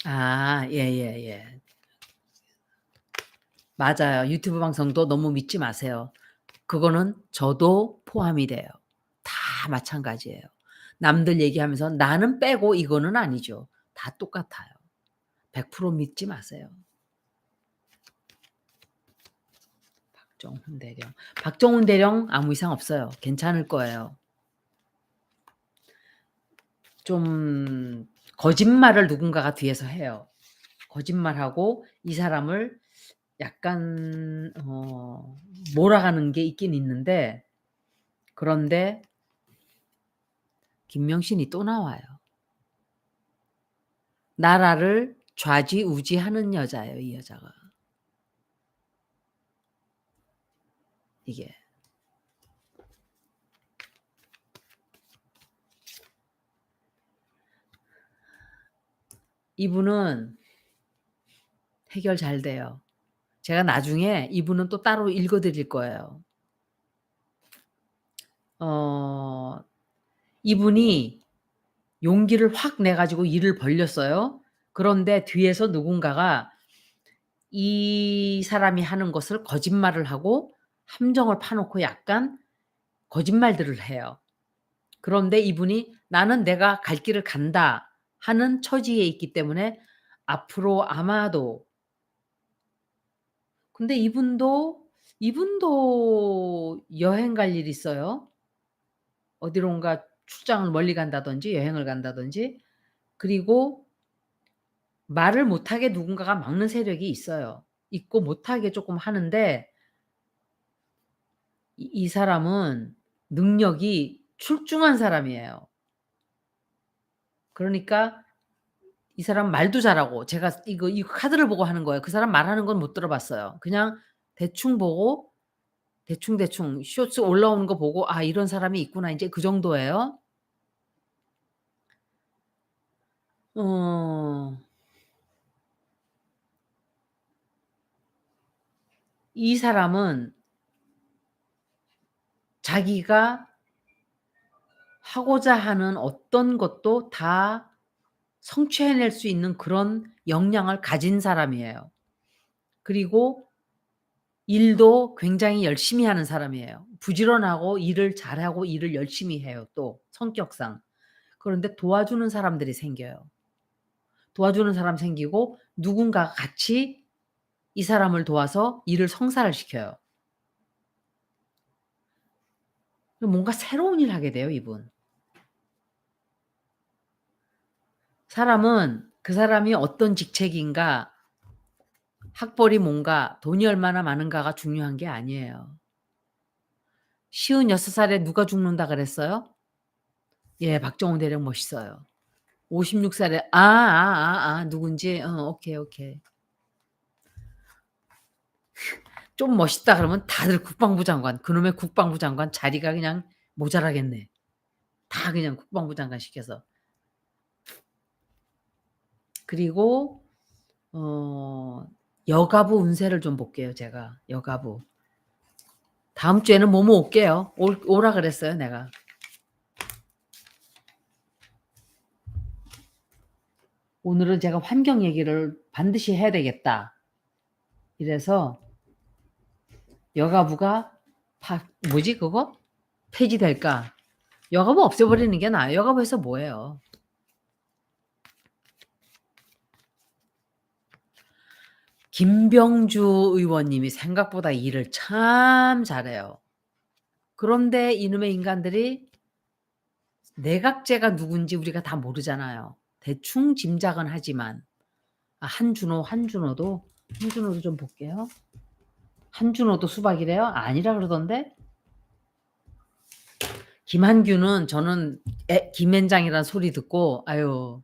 예예예. 맞아요. 유튜브 방송도 너무 믿지 마세요. 그거는 저도 포함이 돼요. 다 마찬가지예요. 남들 얘기하면서 나는 빼고 이거는 아니죠. 다 똑같아요. 100% 믿지 마세요. 박정훈 대령. 박정훈 대령 아무 이상 없어요. 괜찮을 거예요. 좀 거짓말을 누군가가 뒤에서 해요. 거짓말하고 이 사람을 약간 몰아가는 게 있긴 있는데, 그런데 김명신이 또 나와요. 나라를 좌지우지하는 여자예요, 이 여자가. 이게. 이분은 해결 잘 돼요. 제가 나중에 이분은 또 따로 읽어 드릴 거예요. 이분이 용기를 확 내 가지고 일을 벌렸어요. 그런데 뒤에서 누군가가 이 사람이 하는 것을 거짓말을 하고 함정을 파 놓고 약간 거짓말들을 해요. 그런데 이분이 '나는 내가 갈 길을 간다.' 하는 처지에 있기 때문에 앞으로 아마도, 근데 이분도 여행 갈 일이 있어요. 어디론가 출장을 멀리 간다든지 여행을 간다든지. 그리고 말을 못하게 누군가가 막는 세력이 있어요. 있고 못하게 쪼끔 하는데, 이 사람은 능력이 출중한 사람이에요. 그러니까 이 사람 말도 잘하고, 제가 이거 카드를 보고 하는 거예요. 그 사람 말하는 건 못 들어 봤어요. 그냥 대충 보고 대충 쇼츠 올라오는 거 보고 '아 이런 사람이 있구나.' 인제 그 정도예요. 어 이 사람은 자기가 하고자 하는 어떤 것도 다 성취해낼 수 있는 그런 역량을 가진 사람이에요. 그리고 일도 굉장히 열심히 하는 사람이에요. 부지런하고 일을 잘하고 일을 열심히 해요, 또 성격상. 그런데 도와주는 사람들이 생겨요. 도와주는 사람 생기고 누군가가 같이 이 사람을 도와서 일을 성사를 시켜요. 뭔가 새로운 일을 하게 돼요, 이분. 사람은 그 사람이 어떤 직책인가, 학벌이 뭔가, 돈이 얼마나 많은가가 중요한 게 아니에요. 56 살에 누가 죽는다 그랬어요? 예, 박정훈 대령 멋있어요. 56 살에 누군지 오케이. 좀 멋있다 그러면 다들 국방부 장관, 그놈의 국방부 장관 자리가 그냥 모자라겠네. 다 그냥 국방부 장관 시켜서. 그리고 여가부 운세를 좀 볼게요, 제가. 여가부. 다음 주에는 모모 올게요. 오라 그랬어요, 내가. 오늘은 제가 환경 얘기를 반드시 해야 되겠다. 이래서 여가부가 뭐지 그거? 폐지될까? 여가부 없애버리는 게 나아요. 여가부에서 뭐 해요? 김병주 의원님이 생각보다 일을 참 잘해요. 그런데 이놈의 인간들이 내각제가 누군지 우리가 다 모르잖아요. 대충 짐작은 하지만. 한준호도 좀 볼게요. 한준호도 수박이래요? 아니라 그러던데. 김한규는 저는 김앤장이라는 소리 듣고 아유.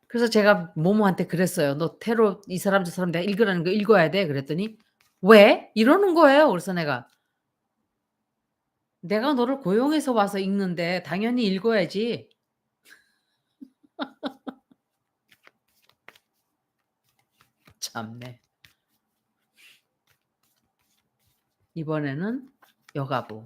그래서 제가 모모한테 그랬어요. "너 테러 이 사람 저 사람 내가 읽으라는 거 읽어야 돼." 그랬더니 "왜?" 이러는 거예요. 그래서 "내가 너를 고용해서 와서 읽는데 당연히 읽어야지." 참네. 이번에는 여가부.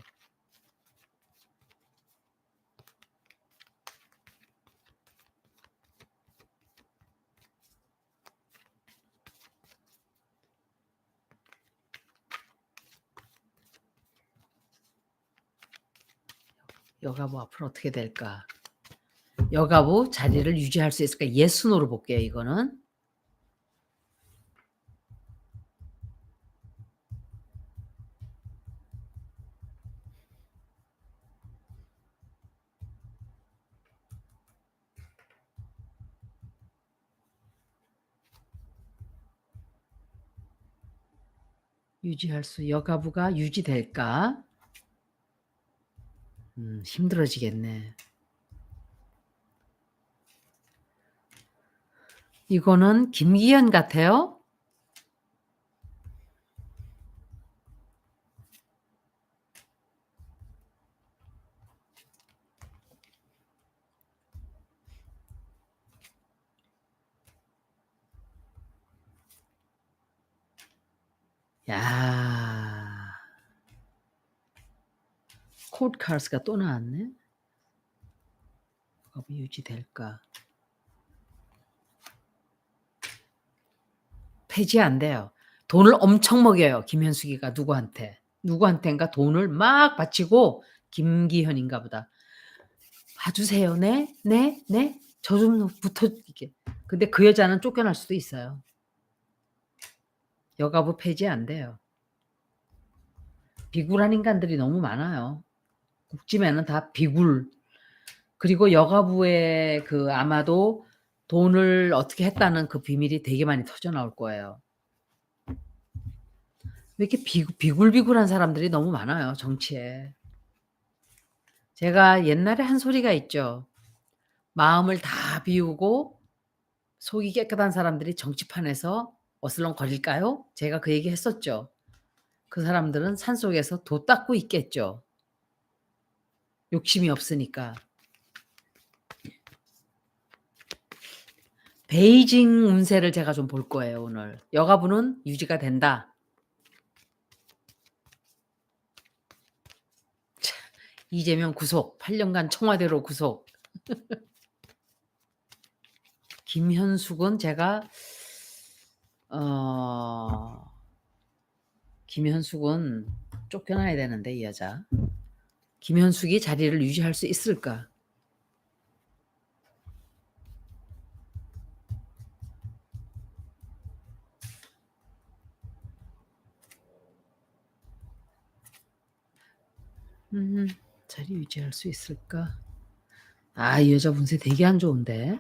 여가부 앞으로 어떻게 될까? 여가부 자리를 유지할 수 있을까? 예순으로 볼게요, 이거는. 유지할 수 여가부가 유지될까? 힘들어지겠네. 이거는 김기현 같아요. 야. 코드 카스가 또 나왔네. 여가부 유지될까? 폐지 안 돼요. 돈을 엄청 먹여요. 김현숙이가 누구한테. 누구한텐가 돈을 막 바치고 김기현인가 보다. "봐주세요. 네. 네. 네. 저 좀 붙어." 이게. 근데 그 여자는 쫓겨날 수도 있어요. 여가부 폐지 안 돼요. 비굴한 인간들이 너무 많아요. 국짐에는 다 비굴. 그리고 여가부에 그 아마도 돈을 어떻게 했다는 그 비밀이 되게 많이 터져 나올 거예요. 왜 이렇게 비굴비굴한 사람들이 너무 많아요, 정치에. 제가 옛날에 한 소리가 있죠. 마음을 다 비우고 속이 깨끗한 사람들이 정치판에서 어슬렁거릴까요? 제가 그 얘기 했었죠. 그 사람들은 산속에서 도 닦고 있겠죠. 욕심이 없으니까. 베이징 운세를 제가 좀 볼 거예요, 오늘. 여가부는 유지가 된다. 이재명 구속, 8년간 청와대로 구속. 김현숙은 제가 김현숙은 쫓겨나야 되는데 이 여자. 김현숙이 자리를 유지할 수 있을까? 자리 유지할 수 있을까? 아, 이 여자 운세 되게 안 좋은데.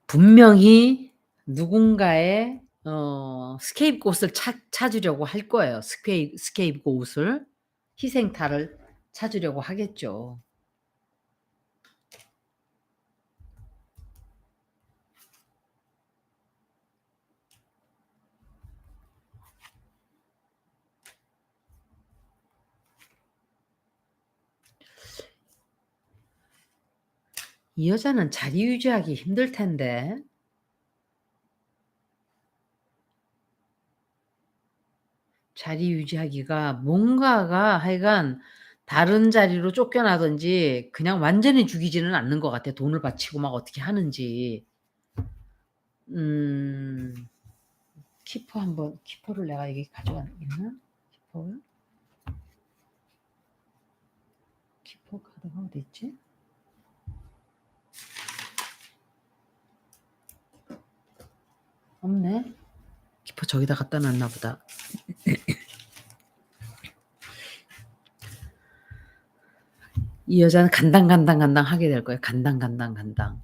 분명히 누군가의 스케이프곶을 찾으려고 할 거예요. 스케이프곶을 희생타를 찾으려고 하겠죠. 이 여자는 자리 유지하기 힘들 텐데. 자리 유지하기가 뭔가가 하여간 다른 자리로 쫓겨나든지 그냥 완전히 죽이지는 않는 것 같아. 돈을 바치고 막 어떻게 하는지. 키퍼를 내가 여기 가져가있나? 키퍼 카드가 어디 있지? 없네. 키퍼 저기다 갖다 놨나 보다. 이 여자는 간당 하게 될 거예요. 간당.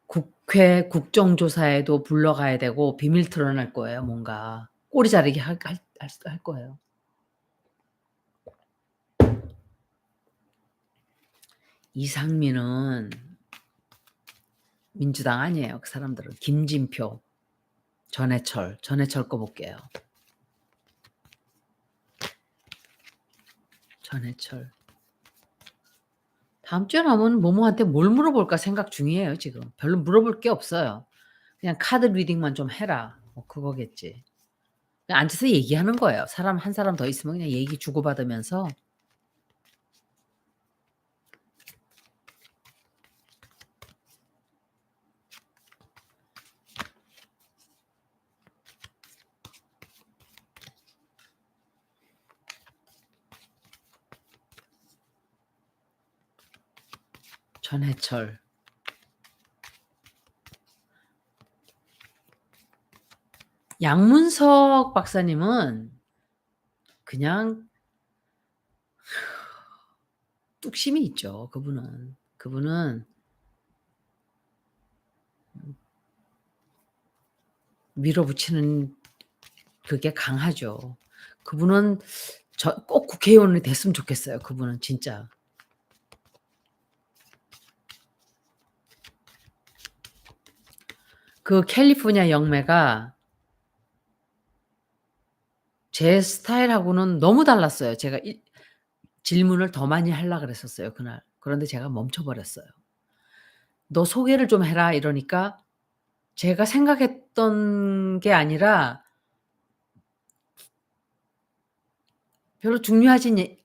국회 국정조사에도 불러가야 되고 비밀 토론할 거예요. 뭔가 꼬리 자르기 할 거예요. 이상민은 민주당 아니에요. 그 사람들은. 김진표, 전해철 거 볼게요. 전해철. 다음 주에 나오면 모모한테 뭘 물어볼까 생각 중이에요, 지금. 별로 물어볼 게 없어요. 그냥 카드 리딩만 좀 해라. 뭐 그거겠지. 그냥 앉아서 얘기하는 거예요. 사람 한 사람 더 있으면 그냥 얘기 주고받으면서. 전해철. 양문석 박사님은 그냥 뚝심이 있죠. 그분은 밀어붙이는 그게 강하죠. 그분은 꼭 국회의원이 됐으면 좋겠어요, 그분은 진짜. 그 캘리포니아 영매가 제 스타일하고는 너무 달랐어요. 제가 질문을 더 많이 하려 그랬었어요, 그날. 그런데 제가 멈춰 버렸어요. "너 소개를 좀 해라." 이러니까 제가 생각했던 게 아니라 별로 중요하진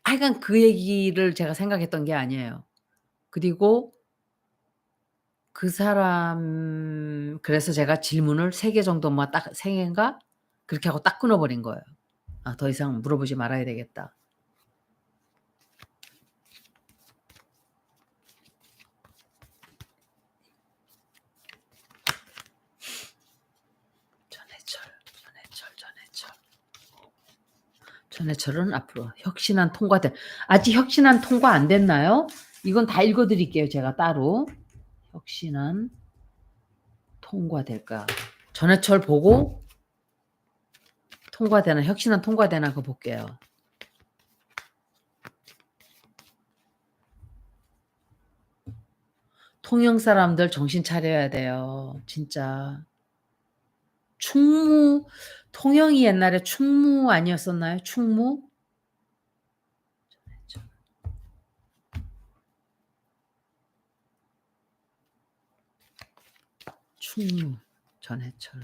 하여간 그 얘기를 제가 생각했던 게 아니에요. 그리고 그 사람 그래서 제가 질문을 3개 정도만 딱 3 개인가 그렇게 하고 딱 끊어 버린 거예요. '아 더 이상 물어보지 말아야 되겠다.' 전해철, 전해철, 전해철. 전해철은 앞으로 혁신안 통과될 아직 혁신안 통과 안 됐나요? 이건 다 읽어 드릴게요, 제가 따로. 혁신안 통과될까? 전해철 보고 통과되나 혁신안 통과되나 그거 볼게요. 통영 사람들 정신 차려야 돼요, 진짜. 충무 통영이 옛날에 충무 아니었었나요? 충무? 충무 전해철.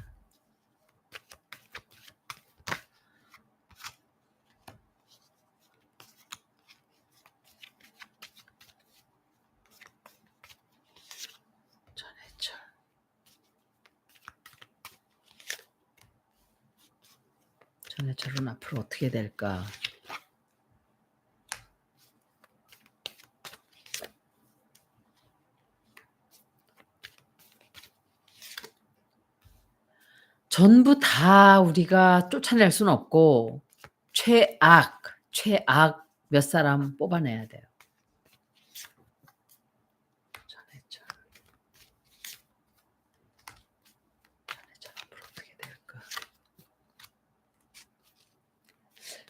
전해철. 전해철은 앞으로 어떻게 될까? 전부 다 우리가 쫓아낼 수는 없고 최악 몇 사람 뽑아내야 돼요. 전해철. 전해철 앞으로 어떻게 될까?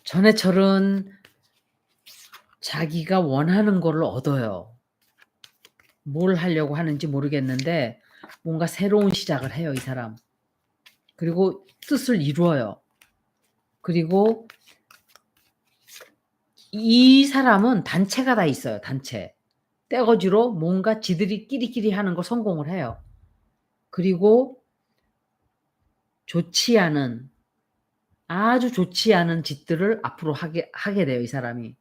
전해철은 자기가 원하는 거를 얻어요. 뭘 하려고 하는지 모르겠는데 뭔가 새로운 시작을 해요, 이 사람. 그리고 뜻을 이루어요. 그리고 이 사람은 단체가 다 있어요, 단체. 떼거지로 뭔가 지들이 끼리끼리 하는 거 성공을 해요. 그리고 좋지 않은 아주 좋지 않은 짓들을 앞으로 하게 돼요, 이 사람이.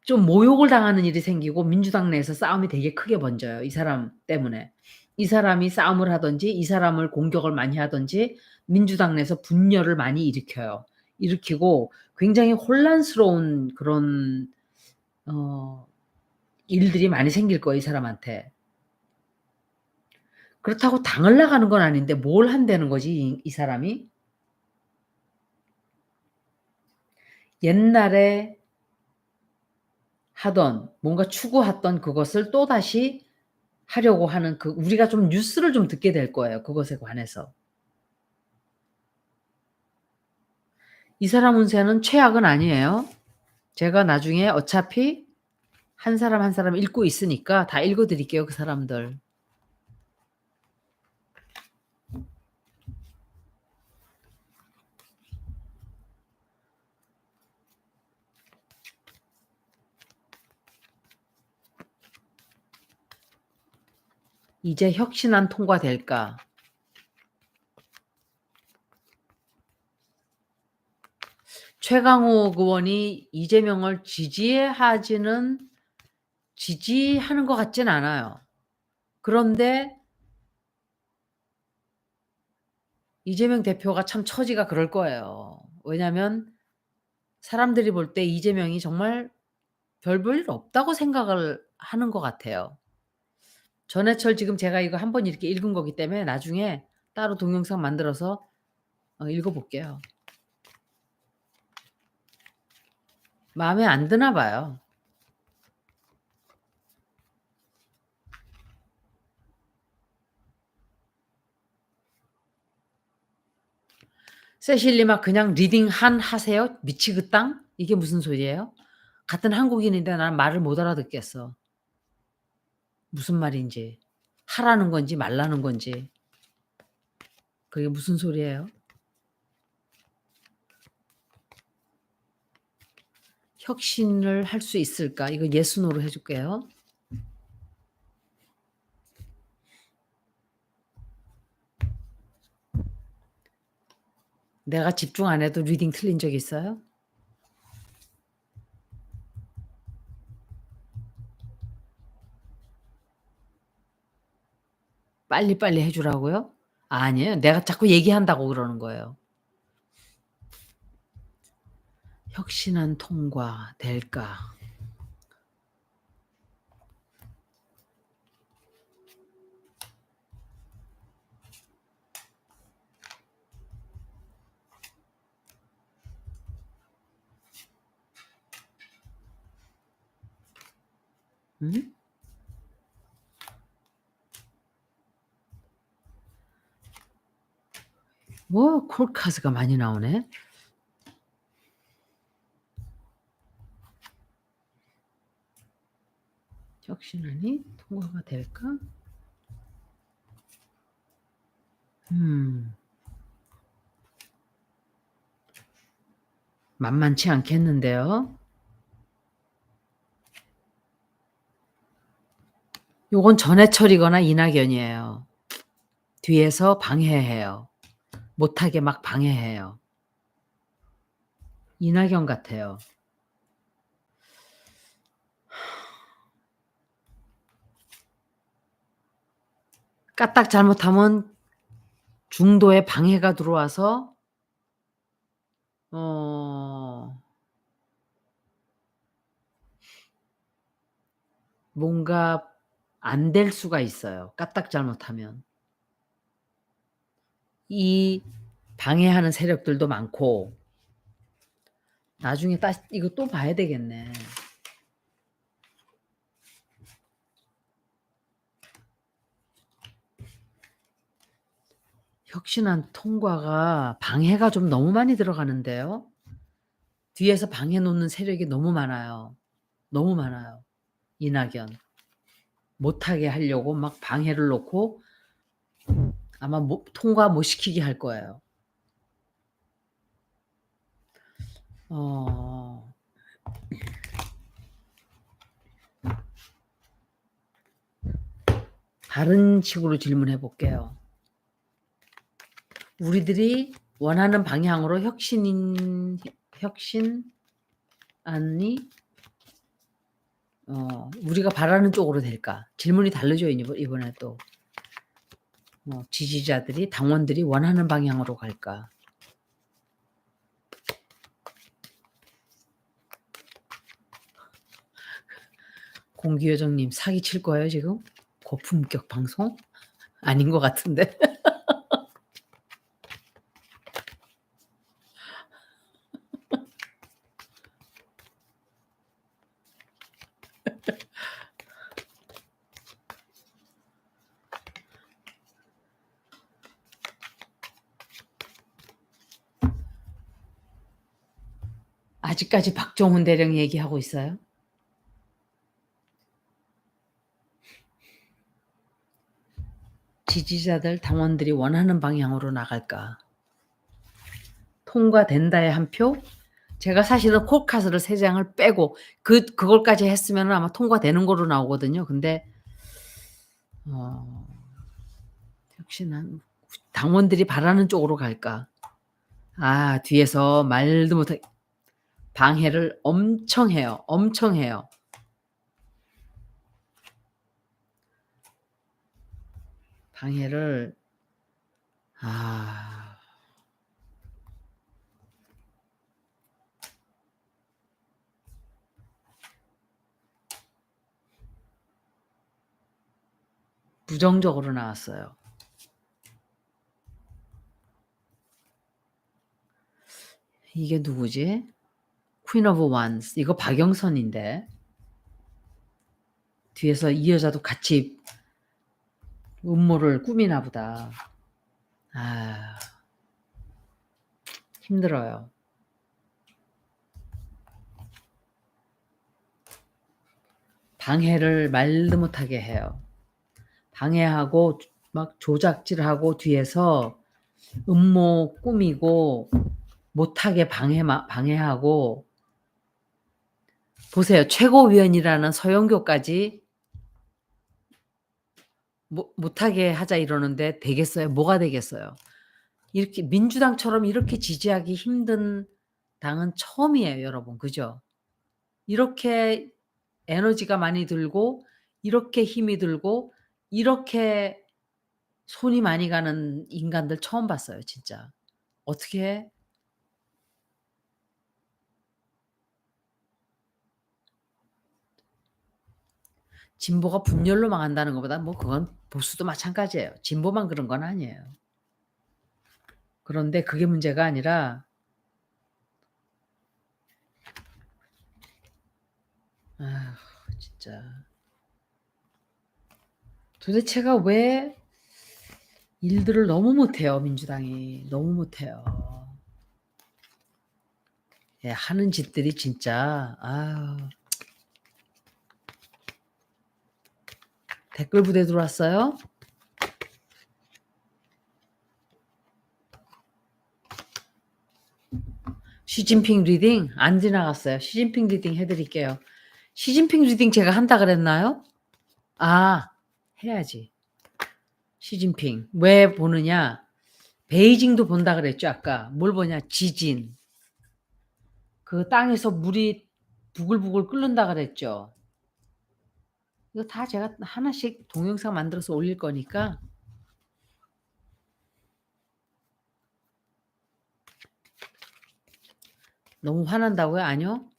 좀 모욕을 당하는 일이 생기고 민주당 내에서 싸움이 되게 크게 번져요, 이 사람 때문에. 이 사람이 싸움을 하든지 이 사람을 공격을 많이 하든지 민주당 내에서 분열을 많이 일으켜요. 일으키고 굉장히 혼란스러운 그런 어 일들이 많이 생길 거예요, 이 사람한테. 그렇다고 당을 나가는 건 아닌데 뭘 한다는 거지 이 사람이? 옛날에 하던 뭔가 추구했던 그것을 또다시 하려고 하는 그 우리가 좀 뉴스를 좀 듣게 될 거예요, 그것에 관해서. 이 사람 운세는 최악은 아니에요. 제가 나중에 어차피 한 사람 한 사람 읽고 있으니까 다 읽어 드릴게요, 그 사람들. 이제 혁신안 통과될까? 최강욱 의원이 이재명을 지지하는 것 같진 않아요. 그런데 이재명 대표가 참 처지가 그럴 거예요. 왜냐면 사람들이 볼 때 이재명이 정말 별 볼 일 없다고 생각을 하는 것 같아요. 전해철 지금 제가 이거 한번 이렇게 읽은 거기 때문에 나중에 따로 동영상 만들어서 읽어 볼게요. 마음에 안 드나 봐요. 세실리 막 그냥 리딩 하세요? 미치그땅? 이게 무슨 소리예요? 같은 한국인인데 나는 말을 못 알아듣겠어. 무슨 말인지. 하라는 건지 말라는 건지. 그게 무슨 소리예요? 혁신을 할 수 있을까? 이거 yes, no로 해 줄게요. 내가 집중 안 해도 리딩 틀린 적 있어요? 빨리빨리 해 주라고요? 아니에요. 내가 자꾸 얘기한다고 그러는 거예요. 혁신한 통과 될까? 응? 뭐 콜카스가 많이 나오네. 혁신안이 통과가 될까? 만만치 않겠는데요. 요건 전해철이거나 이낙연이에요. 뒤에서 방해해요. 못하게 막 방해해요. 이낙연 같아요. 까딱 잘못하면 중도에 방해가 들어와서 뭔가 안 될 수가 있어요, 까딱 잘못하면. 이 방해하는 세력들도 많고 나중에 이거 또 봐야 되겠네. 혁신안 통과가 방해가 좀 너무 많이 들어가는데요. 뒤에서 방해 놓는 세력이 너무 많아요. 너무 많아요. 이낙연. 못하게 하려고 막 방해를 놓고 아마 통과 못 시키게 할 거예요. 다른 식으로 질문해 볼게요. 우리들이 원하는 방향으로 혁신안이 우리가 바라는 쪽으로 될까? 질문이 다르죠, 이번에 또. 지지자들이, 당원들이 원하는 방향으로 갈까? 공기요정님 사기칠 거예요, 지금? 고품격 방송? 아닌 것 같은데. 아직까지 박정훈 대령 얘기하고 있어요? 지지자들, 당원들이 원하는 방향으로 나갈까? 통과된다에 한 표? 제가 사실은 콜카스를 3장을 빼고 그걸까지 했으면은 아마 통과되는 거로 나오거든요. 근데 혁신안 당원들이 바라는 쪽으로 갈까? 뒤에서 말도 못하게 방해를 엄청 해요. 엄청 해요. 방해를 부정적으로 나왔어요. 이게 누구지? 퀸 오브 원스. 이거 박영선인데. 뒤에서 이 여자도 같이 음모를 꾸미나 보다. 힘들어요. 방해를 말도 못하게 해요. 방해하고 막 조작질하고 뒤에서 음모 꾸미고 못하게 방해하고 보세요. 최고위원이라는 서영교까지 못하게 하자 이러는데 되겠어요? 뭐가 되겠어요? 이렇게 민주당처럼 이렇게 지지하기 힘든 당은 처음이에요, 여러분. 그죠? 이렇게 에너지가 많이 들고 이렇게 힘이 들고 이렇게 손이 많이 가는 인간들 처음 봤어요, 진짜. 어떻게 진보가 분열로 망한다는 것보다 뭐 그건 보수도 마찬가지예요. 진보만 그런 건 아니에요. 그런데 그게 문제가 아니라 아휴 진짜. 도대체가 왜 일들을 너무 못해요, 민주당이. 너무 못해요. 예, 하는 짓들이 진짜 아유. 댓글 부대 들어왔어요? 시진핑 리딩 안 지나갔어요. 시진핑 리딩 해 드릴게요. 시진핑 리딩 제가 한다 그랬나요? 아 해야지. 시진핑. 왜 보느냐. 베이징도 본다 그랬죠 아까. 뭘 보냐. 지진. 그 땅에서 물이 부글부글 끓는다 그랬죠. 이거 다 제가 하나씩 동영상 만들어서 올릴 거니까 너무 화난다고요? 아니요.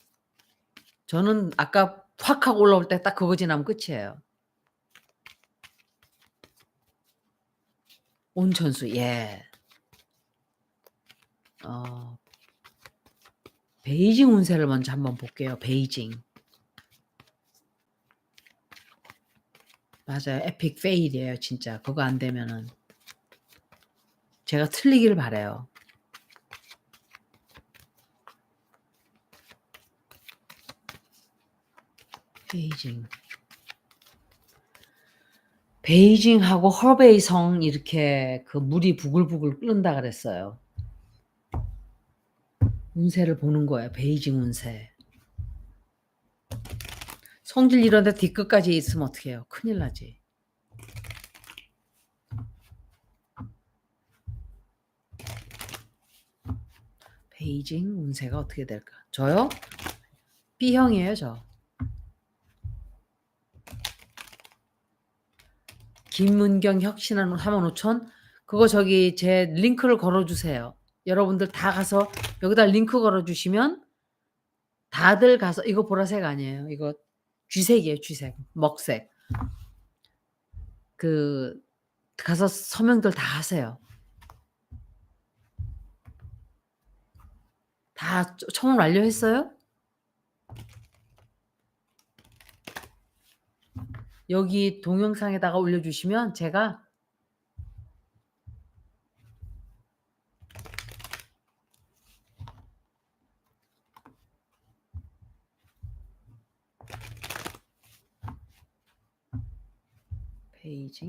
저는 아까 확 하고 올라올 때 딱 그거 지나면 끝이에요. 온천수. 예. 베이징 운세를 먼저 한번 볼게요. 베이징. 맞아요. 에픽 페일이에요 진짜. 그거 안 되면은 제가 틀리기를 바라요. 베이징. 베이징하고 허베이성 이렇게 그 물이 부글부글 끓는다 그랬어요. 운세를 보는 거예요. 베이징 운세. 성질 이런 데 뒤끝까지 있으면 어떡해요. 큰일 나지. 베이징 운세가 어떻게 될까? 저요? B형이에요 저. 김문경 혁신한 45,000 그거 저기 제 링크를 걸어주세요. 여러분들 다 가서 여기다 링크 걸어주시면 다들 가서 이거 보라색 아니에요. 이거 쥐색이에요 쥐색. 먹색. 그 가서 서명들 다 하세요. 다 청원 완료했어요? 여기 동영상에다가 올려주시면 제가 베이징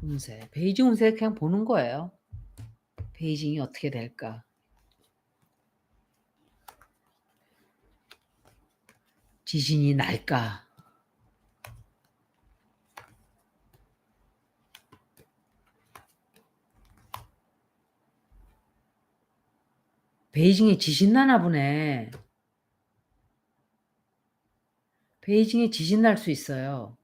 운세. 베이징 운세 그냥 보는 거예요. 베이징이 어떻게 될까? 지진이 날까? 베이징에 지진 나나 보네. 베이징에 지진 날 수 있어요.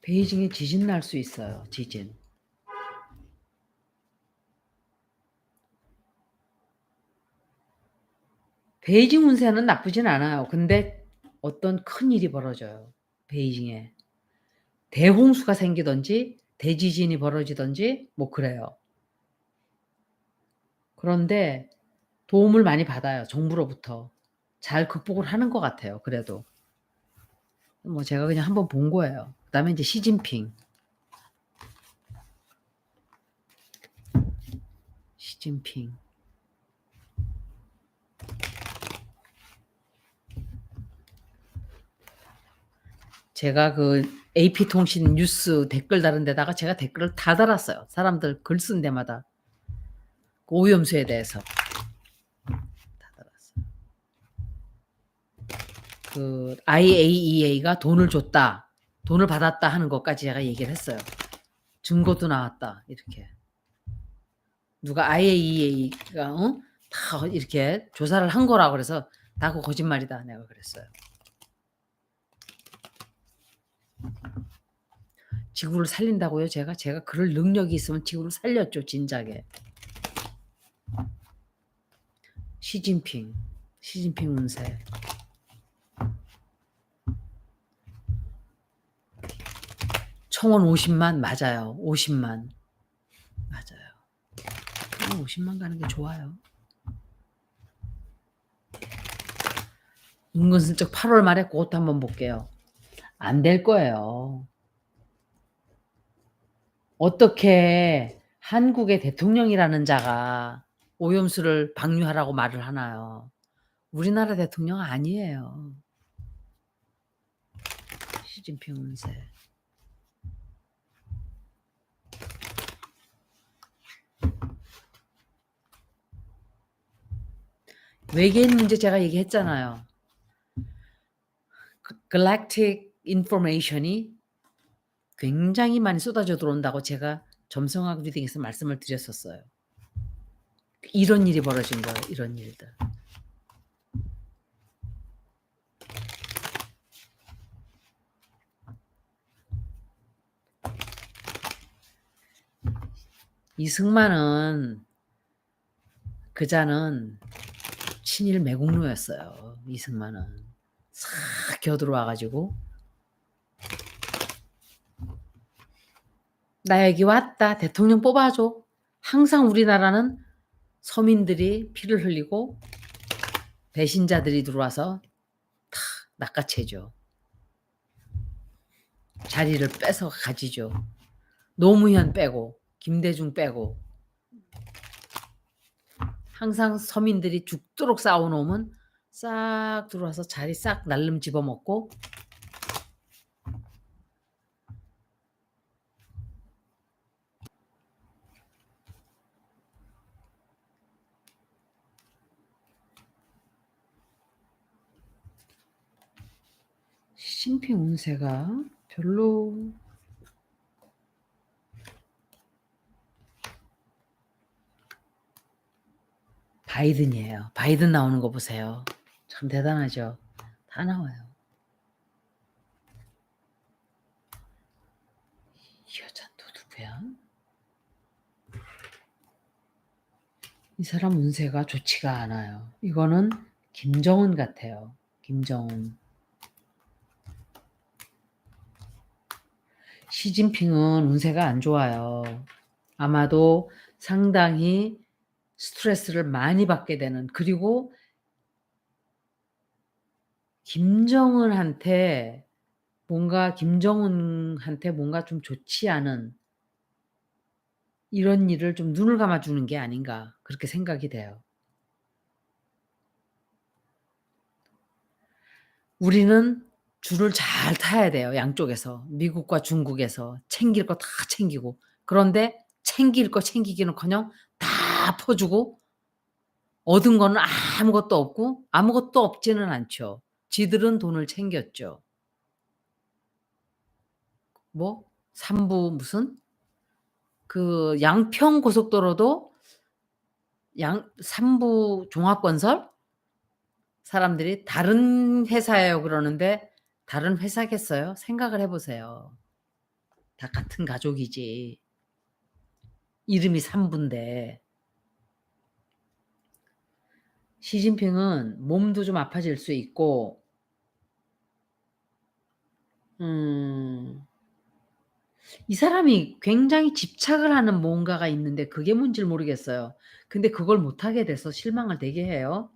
베이징에 지진 날 수 있어요. 지진. 베이징 운세는 나쁘진 않아요. 근데 어떤 큰일이 벌어져요. 베이징에. 대홍수가 생기든지 대지진이 벌어지든지 뭐 그래요. 그런데 도움을 많이 받아요. 정부로부터. 잘 극복을 하는 것 같아요 그래도. 뭐 제가 그냥 한번 본 거예요. 그다음에 이제 시진핑. 시진핑. 제가 그 AP통신 뉴스 댓글 다는 데다가 제가 댓글을 다 달았어요. 사람들 글 쓴 데마다. 그 오염수에 대해서. 다 달았어요. 그 IAEA가 돈을 줬다. 돈을 받았다 하는 것까지 제가 얘기를 했어요. 증거도 나왔다. 이렇게. 누가 IAEA가 다 이렇게 조사를 한 거라고 그래서 다 그거 거짓말이다. 내가 그랬어요. 지구를 살린다고요, 제가? 제가 그럴 능력이 있으면 지구를 살렸죠, 진작에. 시진핑 운세. 청원 50만 맞아요. 50만. 맞아요. 50만 가는 게 좋아요. 은근슬쩍 8월 말에 그것도 한번 볼게요. 안 될 거예요. 어떻게 한국의 대통령이라는 자가 오염수를 방류하라고 말을 하나요? 우리나라 대통령 아니에요. 시진핑 운세. 외계인 문제 제가 얘기했잖아요. galactic information이 굉장히 많이 쏟아져 들어온다고 제가 점성학 리딩에서 말씀을 드렸었어요. 이런 일이 벌어진 거예요. 이런 일들. 이승만은 그자는 친일 매국노였어요. 이승만은 싹 겨들어와 가지고 나 여기 왔다. 대통령 뽑아줘. 항상 우리나라는 서민들이 피를 흘리고 배신자들이 들어와서 탁 낚아채죠. 자리를 뺏어 가지죠. 노무현 빼고 김대중 빼고 항상 서민들이 죽도록 싸워놓으면 싹 들어와서 자리 싹 날름 집어먹고 시진핑 운세가 별로 바이든이에요. 바이든 나오는 거 보세요. 참 대단하죠. 다 나와요. 이 여자는 또 누구야? 이 사람 운세가 좋지가 않아요. 이거는 김정은 같아요. 김정은. 시진핑은 운세가 안 좋아요. 아마도 상당히 스트레스를 많이 받게 되는, 그리고 김정은한테 뭔가 좀 좋지 않은 이런 일을 좀 눈을 감아 주는 게 아닌가 그렇게 생각이 돼요. 우리는 줄을 잘 타야 돼요, 양쪽에서. 미국과 중국에서 챙길 거 다 챙기고. 그런데 챙길 거 챙기기는커녕 다 퍼주고 얻은 거는 아무것도 없고 아무것도 없지는 않죠. 지들은 돈을 챙겼죠. 뭐 삼부 무슨 그 양평 고속도로도 삼부 종합건설 사람들이 다른 회사예요 그러는데 다른 회사겠어요? 생각을 해 보세요. 다 같은 가족이지. 이름이 삼부인데. 시진핑은 몸도 좀 아파질 수 있고 이 사람이 굉장히 집착을 하는 뭔가가 있는데 그게 뭔지를 모르겠어요. 근데 그걸 못하게 돼서 실망을 되게 해요.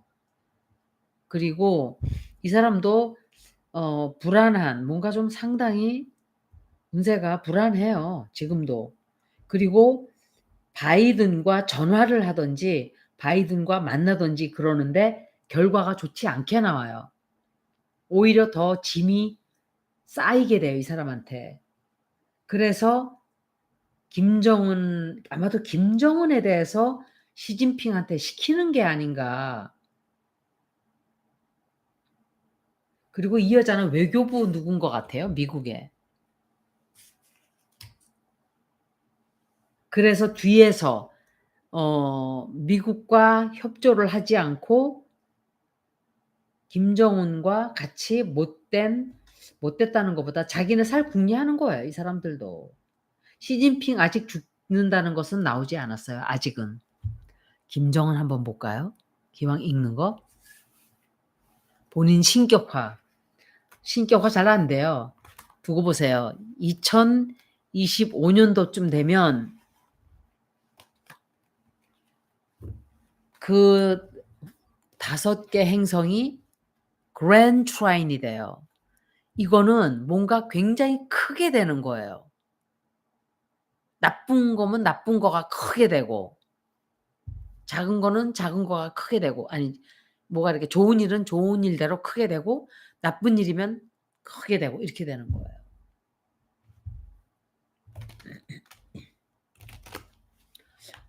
그리고 이 사람도 불안한 뭔가 좀 상당히 운세가 불안해요 지금도. 그리고 바이든과 전화를 하든지 바이든과 만나든지 그러는데 결과가 좋지 않게 나와요. 오히려 더 짐이 쌓이게 돼요 이 사람한테. 그래서 아마도 김정은에 대해서 시진핑한테 시키는 게 아닌가. 그리고 이 여자는 외교부 누군 것 같아요 미국에. 그래서 뒤에서 미국과 협조를 하지 않고 김정은과 같이 못됐다는 것보다 자기네 살 궁리하는 거예요 이 사람들도. 시진핑 아직 죽는다는 것은 나오지 않았어요 아직은. 김정은 한번 볼까요? 기왕 읽는 거. 본인 신격화. 신격화 잘 안 돼요. 두고 보세요. 2025년도쯤 되면 그 5개 행성이 Grand Trine이 돼요. 이거는 뭔가 굉장히 크게 되는 거예요. 나쁜 거면 나쁜 거가 크게 되고 작은 거는 작은 거가 크게 되고 아니 뭐가 이렇게 좋은 일은 좋은 일대로 크게 되고 나쁜 일이면 크게 되고 이렇게 되는 거예요.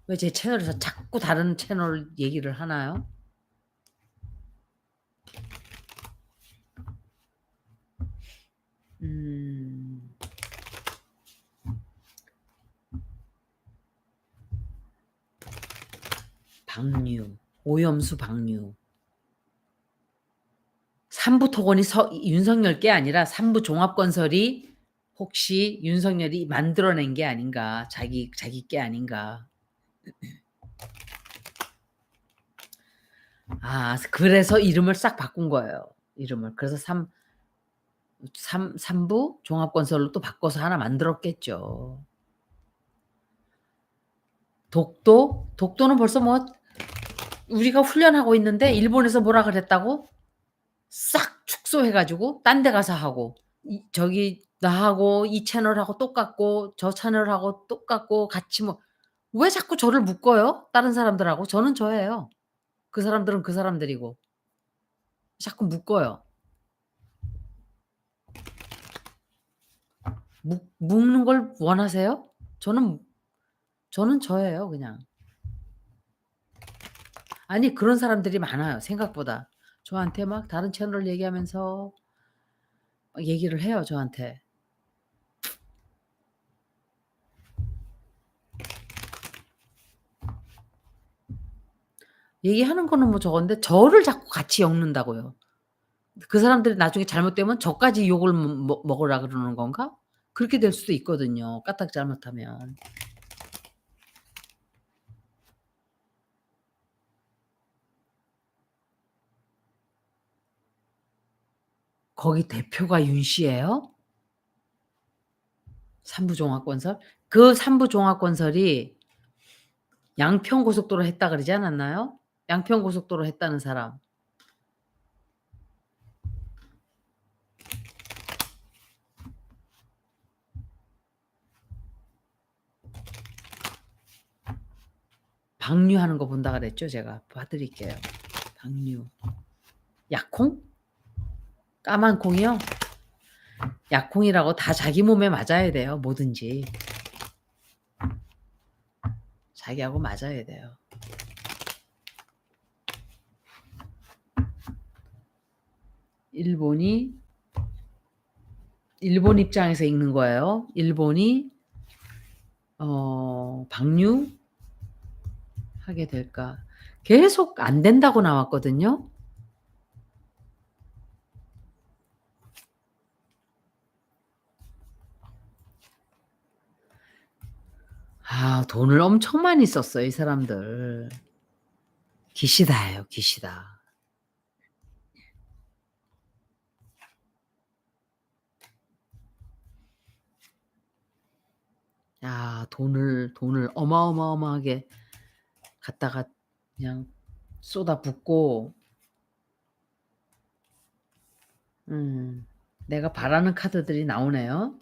왜 제 채널에서 자꾸 다른 채널 얘기를 하나요? 박류, 오염수 박류. 삼부 토건이 윤석열 게 아니라 삼부 종합건설이 혹시 윤석열이 만들어낸 게 아닌가. 자기 게 아닌가. 그래서 이름을 싹 바꾼 거예요. 이름을. 그래서 삼부 종합건설로 또 바꿔서 하나 만들었겠죠. 독도는 벌써 뭐 우리가 훈련하고 있는데 일본에서 뭐라 그랬다고? 싹 축소해 가지고 딴 데 가서 하고 저기 나하고 이 채널하고 똑같고 저 채널하고 똑같고 같이 뭐 왜 자꾸 저를 묶어요? 다른 사람들하고. 저는 저예요. 그 사람들은 그 사람들이고. 자꾸 묶어요. 묶는 걸 원하세요? 저는 저예요 그냥. 아니 그런 사람들이 많아요 생각보다. 저한테 막 다른 채널 얘기하면서 얘기를 해요 저한테. 얘기하는 거는 뭐 저건데 저를 자꾸 같이 엮는다고요. 그 사람들이 나중에 잘못되면 저까지 욕을 먹으라 그러는 건가? 그렇게 될 수도 있거든요 까딱 잘못하면. 거기 대표가 윤 씨예요? 삼부종합건설? 그 삼부종합건설이 양평고속도로 했다 그러지 않았나요? 양평고속도로 했다는 사람. 방류하는 거 본다 그랬죠 제가. 봐 드릴게요. 방류. 약콩? 까만 콩이요? 약콩이라고 다 자기 몸에 맞아야 돼요 뭐든지. 자기하고 맞아야 돼요. 일본 입장에서 읽는 거예요. 일본이 방류하게 될까? 계속 안 된다고 나왔거든요. 돈을 엄청 많이 썼어요 이 사람들. 기시다예요 기시다. 돈을 어마어마하게 갖다가 그냥 쏟아붓고 내가 바라는 카드들이 나오네요.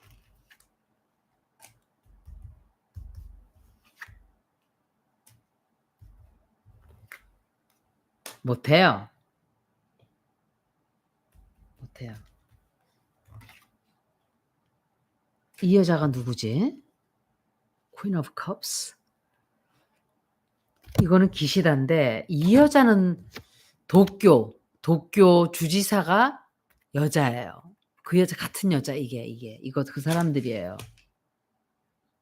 못해요. 못해요. 이 여자가 누구지? Queen of Cups. 이거는 기시다인데 이 여자는 도쿄 주지사가 여자예요. 그 여자 같은 여자 이거 그 사람들이에요.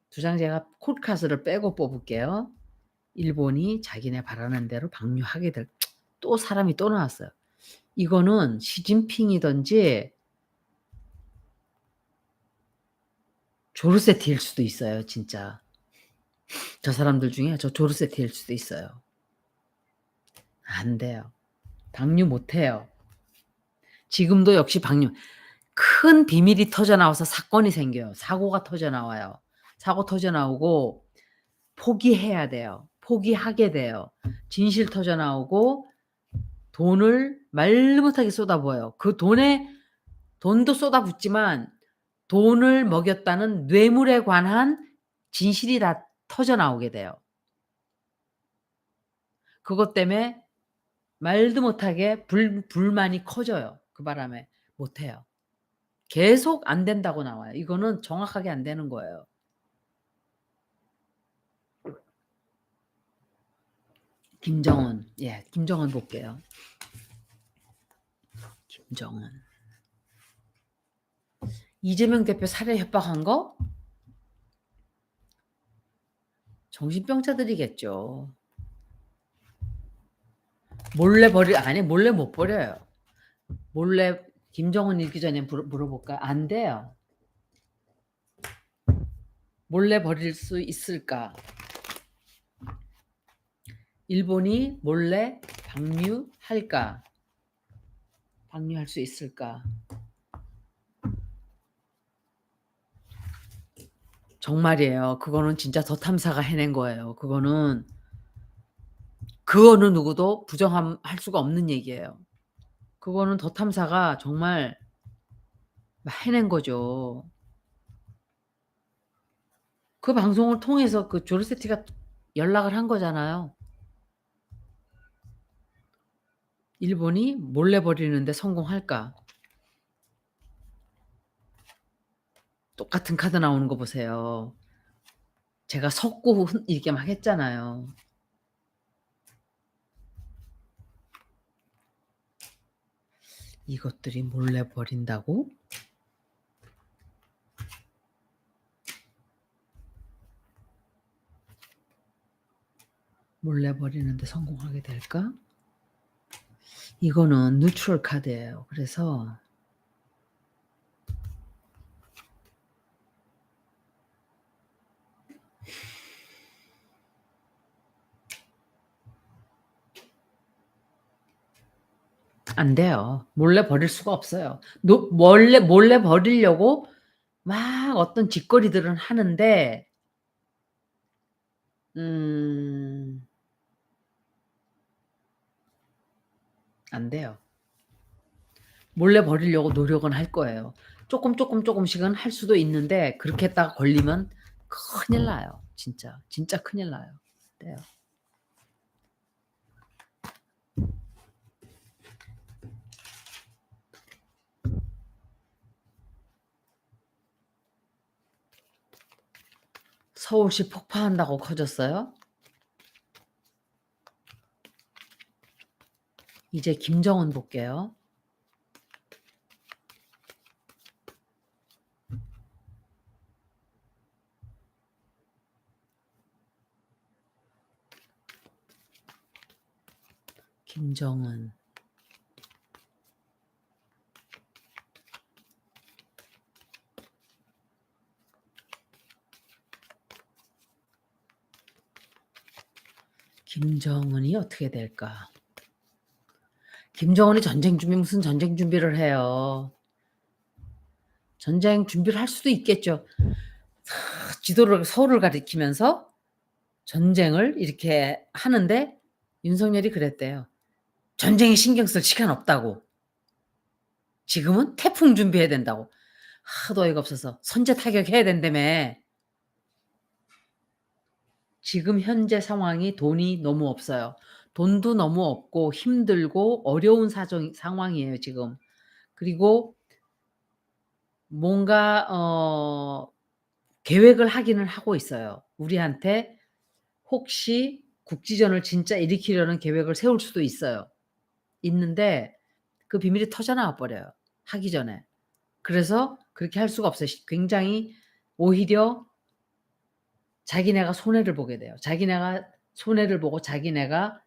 두 장 제가 콜카스를 빼고 뽑을게요. 일본이 자기네 바라는 대로 방류하게 될 또 사람이 또 나왔어요. 이거는 시진핑이든지 조르세티일 수도 있어요, 진짜. 저 사람들 중에 저 조르세티일 수도 있어요. 안 돼요. 방류 못 해요. 지금도 역시 방류. 큰 비밀이 터져 나와서 사건이 생겨요. 사고가 터져 나와요. 사고 터져 나오고 포기해야 돼요. 포기하게 돼요. 진실 터져 나오고 돈을 말도 못하게 쏟아부어요. 그 돈도 쏟아붓지만 돈을 먹였다는 뇌물에 관한 진실이 다 터져 나오게 돼요. 그것 때문에 말도 못하게 불만이 커져요. 그 바람에 못해요. 계속 안 된다고 나와요. 이거는 정확하게 안 되는 거예요. 김정은. 예, 김정은 볼게요. 김정은. 이재명 대표 살해 협박한 거? 정신병자들이겠죠. 몰래 몰래 못 버려요. 몰래 김정은 읽기 전에 물어볼까요? 안 돼요. 몰래 버릴 수 있을까? 일본이 몰래 방류할까? 방류할 수 있을까? 정말이에요. 그거는 진짜 더 탐사가 해낸 거예요. 그거는 그 어느 누구도 부정할 수가 없는 얘기예요. 그거는 더 탐사가 정말 해낸 거죠. 그 방송을 통해서 그 조르세티가 연락을 한 거잖아요. 일본이 몰래 버리는데 성공할까? 똑같은 카드 나오는 거 보세요. 제가 석고 이렇게 막 했잖아요. 이것들이 몰래 버린다고? 몰래 버리는데 성공하게 될까? 이거는 뉴트럴 카드예요. 그래서 안 돼요. 몰래 버릴 수가 없어요. 몰래 버리려고 막 어떤 짓거리들은 하는데 안 돼요. 몰래 버리려고 노력은 할 거예요. 조금씩은 할 수도 있는데 그렇게 했다가 걸리면 큰일 나요. 진짜 큰일 나요. 네. 서울시 폭파한다고 커졌어요? 이제 김정은 볼게요. 김정은. 김정은이 어떻게 될까? 김정은이 무슨 전쟁 준비를 해요. 전쟁 준비를 할 수도 있겠죠. 지도를 서울을 가리키면서 전쟁을 이렇게 하는데 윤석열이 그랬대요. 전쟁에 신경 쓸 시간 없다고. 지금은 태풍 준비해야 된다고. 하도 어이가 없어서 선제 타격해야 된다며. 지금 현재 상황이 돈이 너무 없어요. 돈도 너무 없고 힘들고 어려운 상황이에요 지금. 그리고 뭔가 계획을 하기는 하고 있어요. 우리한테 혹시 국지전을 진짜 일으키려는 계획을 세울 수도 있어요. 있는데 그 비밀이 터져나와 버려요 하기 전에. 그래서 그렇게 할 수가 없어요. 굉장히 오히려 자기네가 손해를 보게 돼요. 자기네가 손해를 보고 자기네가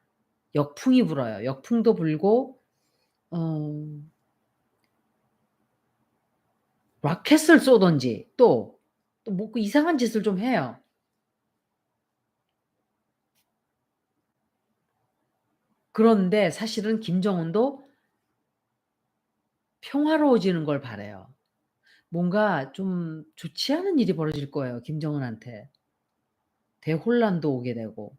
역풍이 불어요. 역풍도 불고 어 라켓을 쏘든지 또 뭐 그 이상한 짓을 좀 해요. 그런데 사실은 김정은도 평화로워지는 걸 바라요. 뭔가 좀 좋지 않은 일이 벌어질 거예요 김정은한테. 대혼란도 오게 되고.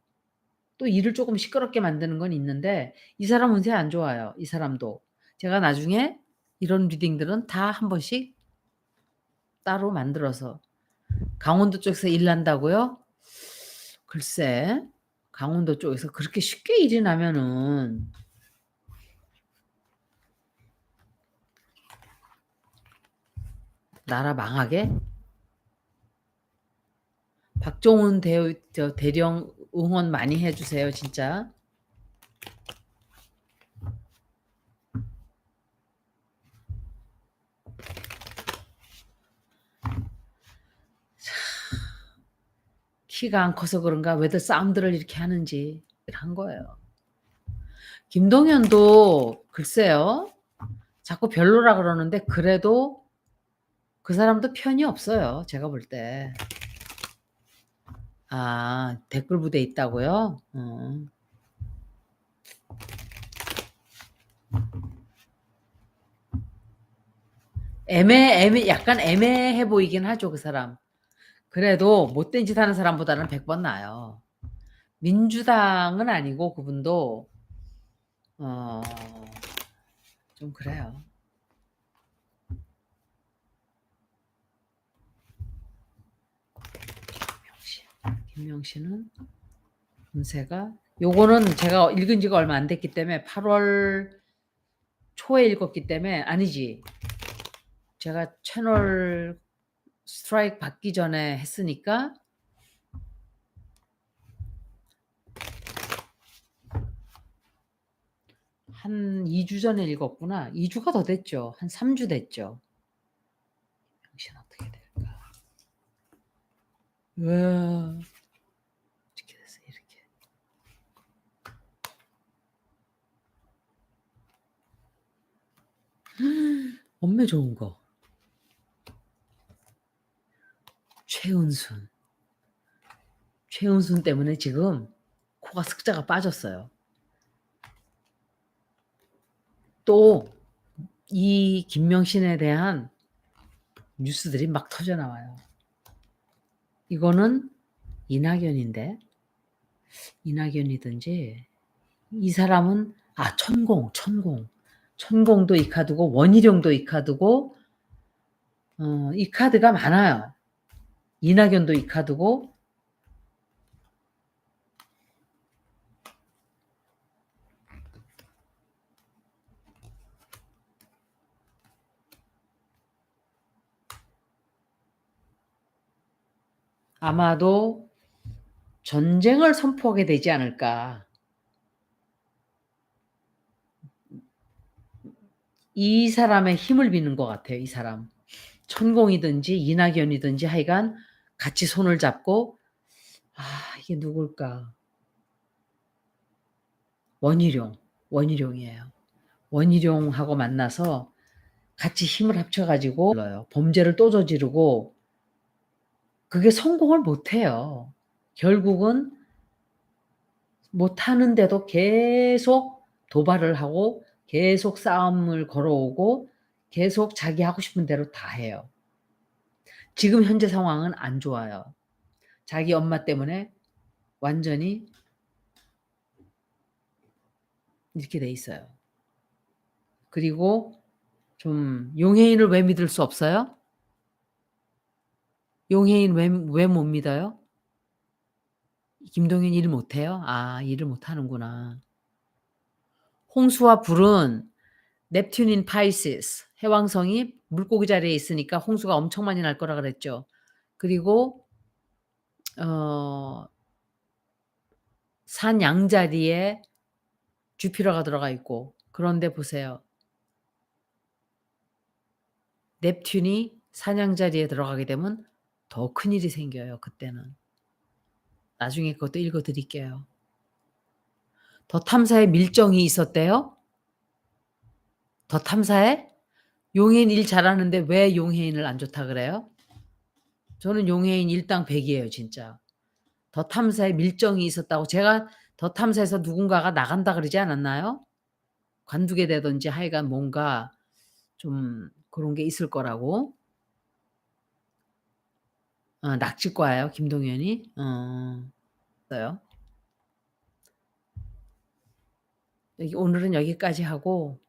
또 일을 쪼금 시끄럽게 만드는 건 있는데 이 사람 운세 안 좋아요 이 사람도. 제가 나중에 이런 리딩들은 다 한 번씩 따로 만들어서 강원도 쪽에서 일 난다고요? 글쎄 강원도 쪽에서 그렇게 쉽게 일이 나면은 나라 망하게? 박정훈 대령 응원 많이 해 주세요 진짜. 키가 안 커서 그런가 왜들 싸움들을 이렇게 하는지 한 거예요. 김동연도 글쎄요. 자꾸 별로라 그러는데 그래도 그 사람도 편이 없어요 제가 볼 때. 아 댓글 부대에 있다고요? 약간 애매해 보이긴 하죠 그 사람. 그래도 못된 짓 하는 사람보다는 100번 나아요. 민주당은 아니고 그분도 어 좀 그래요. 김명신은 운세가 요거는 제가 읽은 지가 얼마 안 됐기 때문에 8월 초에 읽었기 때문에 아니지. 제가 채널 스트라이크 받기 전에 했으니까 한 2주 전에 읽었구나. 2 주가 더 됐죠. 한 3주 됐죠. 당신 어떻게 될까? 와. 이렇게 됐어 이렇게. 엄매 좋은 거. 최은순. 최은순 때문에 지금 코가 습자가 빠졌어요. 또 이 김명신에 대한 뉴스들이 막 터져 나와요. 이거는 이낙연인데 이낙연이든지 이 사람은 천공도 이 카드고 원희룡도 이 카드고 이 카드가 많아요. 이낙연도 이 카드고 아마도 전쟁을 선포하게 되지 않을까. 이 사람의 힘을 믿는 것 같아요 이 사람. 천공이든지 이낙연이든지 하여간 같이 손을 잡고 이게 누굴까. 원희룡이에요. 원희룡하고 만나서 같이 힘을 합쳐 가지고 범죄를 또 저지르고 그게 성공을 못 해요. 결국은 못하는데도 계속 도발을 하고 계속 싸움을 걸어오고 계속 자기 하고 싶은 대로 다 해요. 지금 현재 상황은 안 좋아요. 자기 엄마 때문에 완전히 이렇게 돼 있어요. 그리고 좀 용해인을 왜 믿을 수 없어요? 용해인 왜 못 믿어요? 김동연 일 못해요? 아 일을 못하는구나. 홍수와 불은 넵튠인 파이시스 해왕성이 물고기 자리에 있으니까 홍수가 엄청 많이 날 거라 그랬죠. 그리고 어 산 양자리에 주피터가 들어가 있고 그런데 보세요. 넵튠이 산 양자리에 들어가게 되면 더 큰일이 생겨요 그때는. 나중에 그것도 읽어 드릴게요. 더 탐사에 밀정이 있었대요? 더 탐사에? 용해인 일 잘하는데 왜 용해인을 안 좋다 그래요? 저는 용해인 일당100 이에요 진짜. 더 탐사에 밀정이 있었다고 제가 더 탐사에서 누군가가 나간다 그러지 않았나요? 관두게 되든지 하여간 뭔가 좀 그런 게 있을 거라고. 낙지과예요 김동연이? 어요. 여기 오늘은 여기까지 하고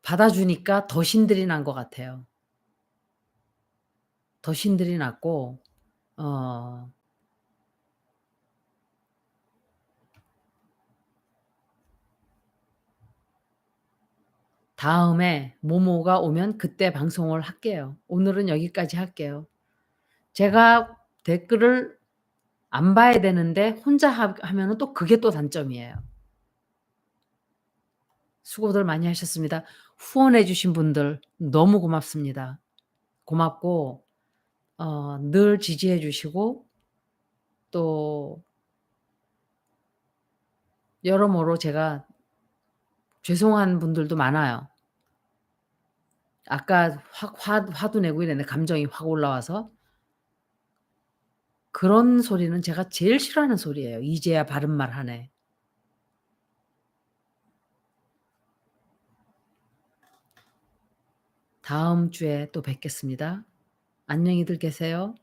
받아주니까 더 신들이 난 것 같아요. 더 신들이 났고 어 다음에 모모가 오면 그때 방송을 할게요. 오늘은 여기까지 할게요. 제가 댓글을 안 봐야 되는데 혼자 하면은 또 그게 또 단점이에요. 수고들 많이 하셨습니다. 후원해 주신 분들 너무 고맙습니다. 고맙고 늘 지지해 주시고 또 여러모로 제가 죄송한 분들도 많아요. 아까 확 화도 내고 이랬는데 감정이 확 올라와서 그런 소리는 제가 제일 싫어하는 소리예요. 이제야 바른말 하네. 다음 주에 또 뵙겠습니다. 안녕히들 계세요.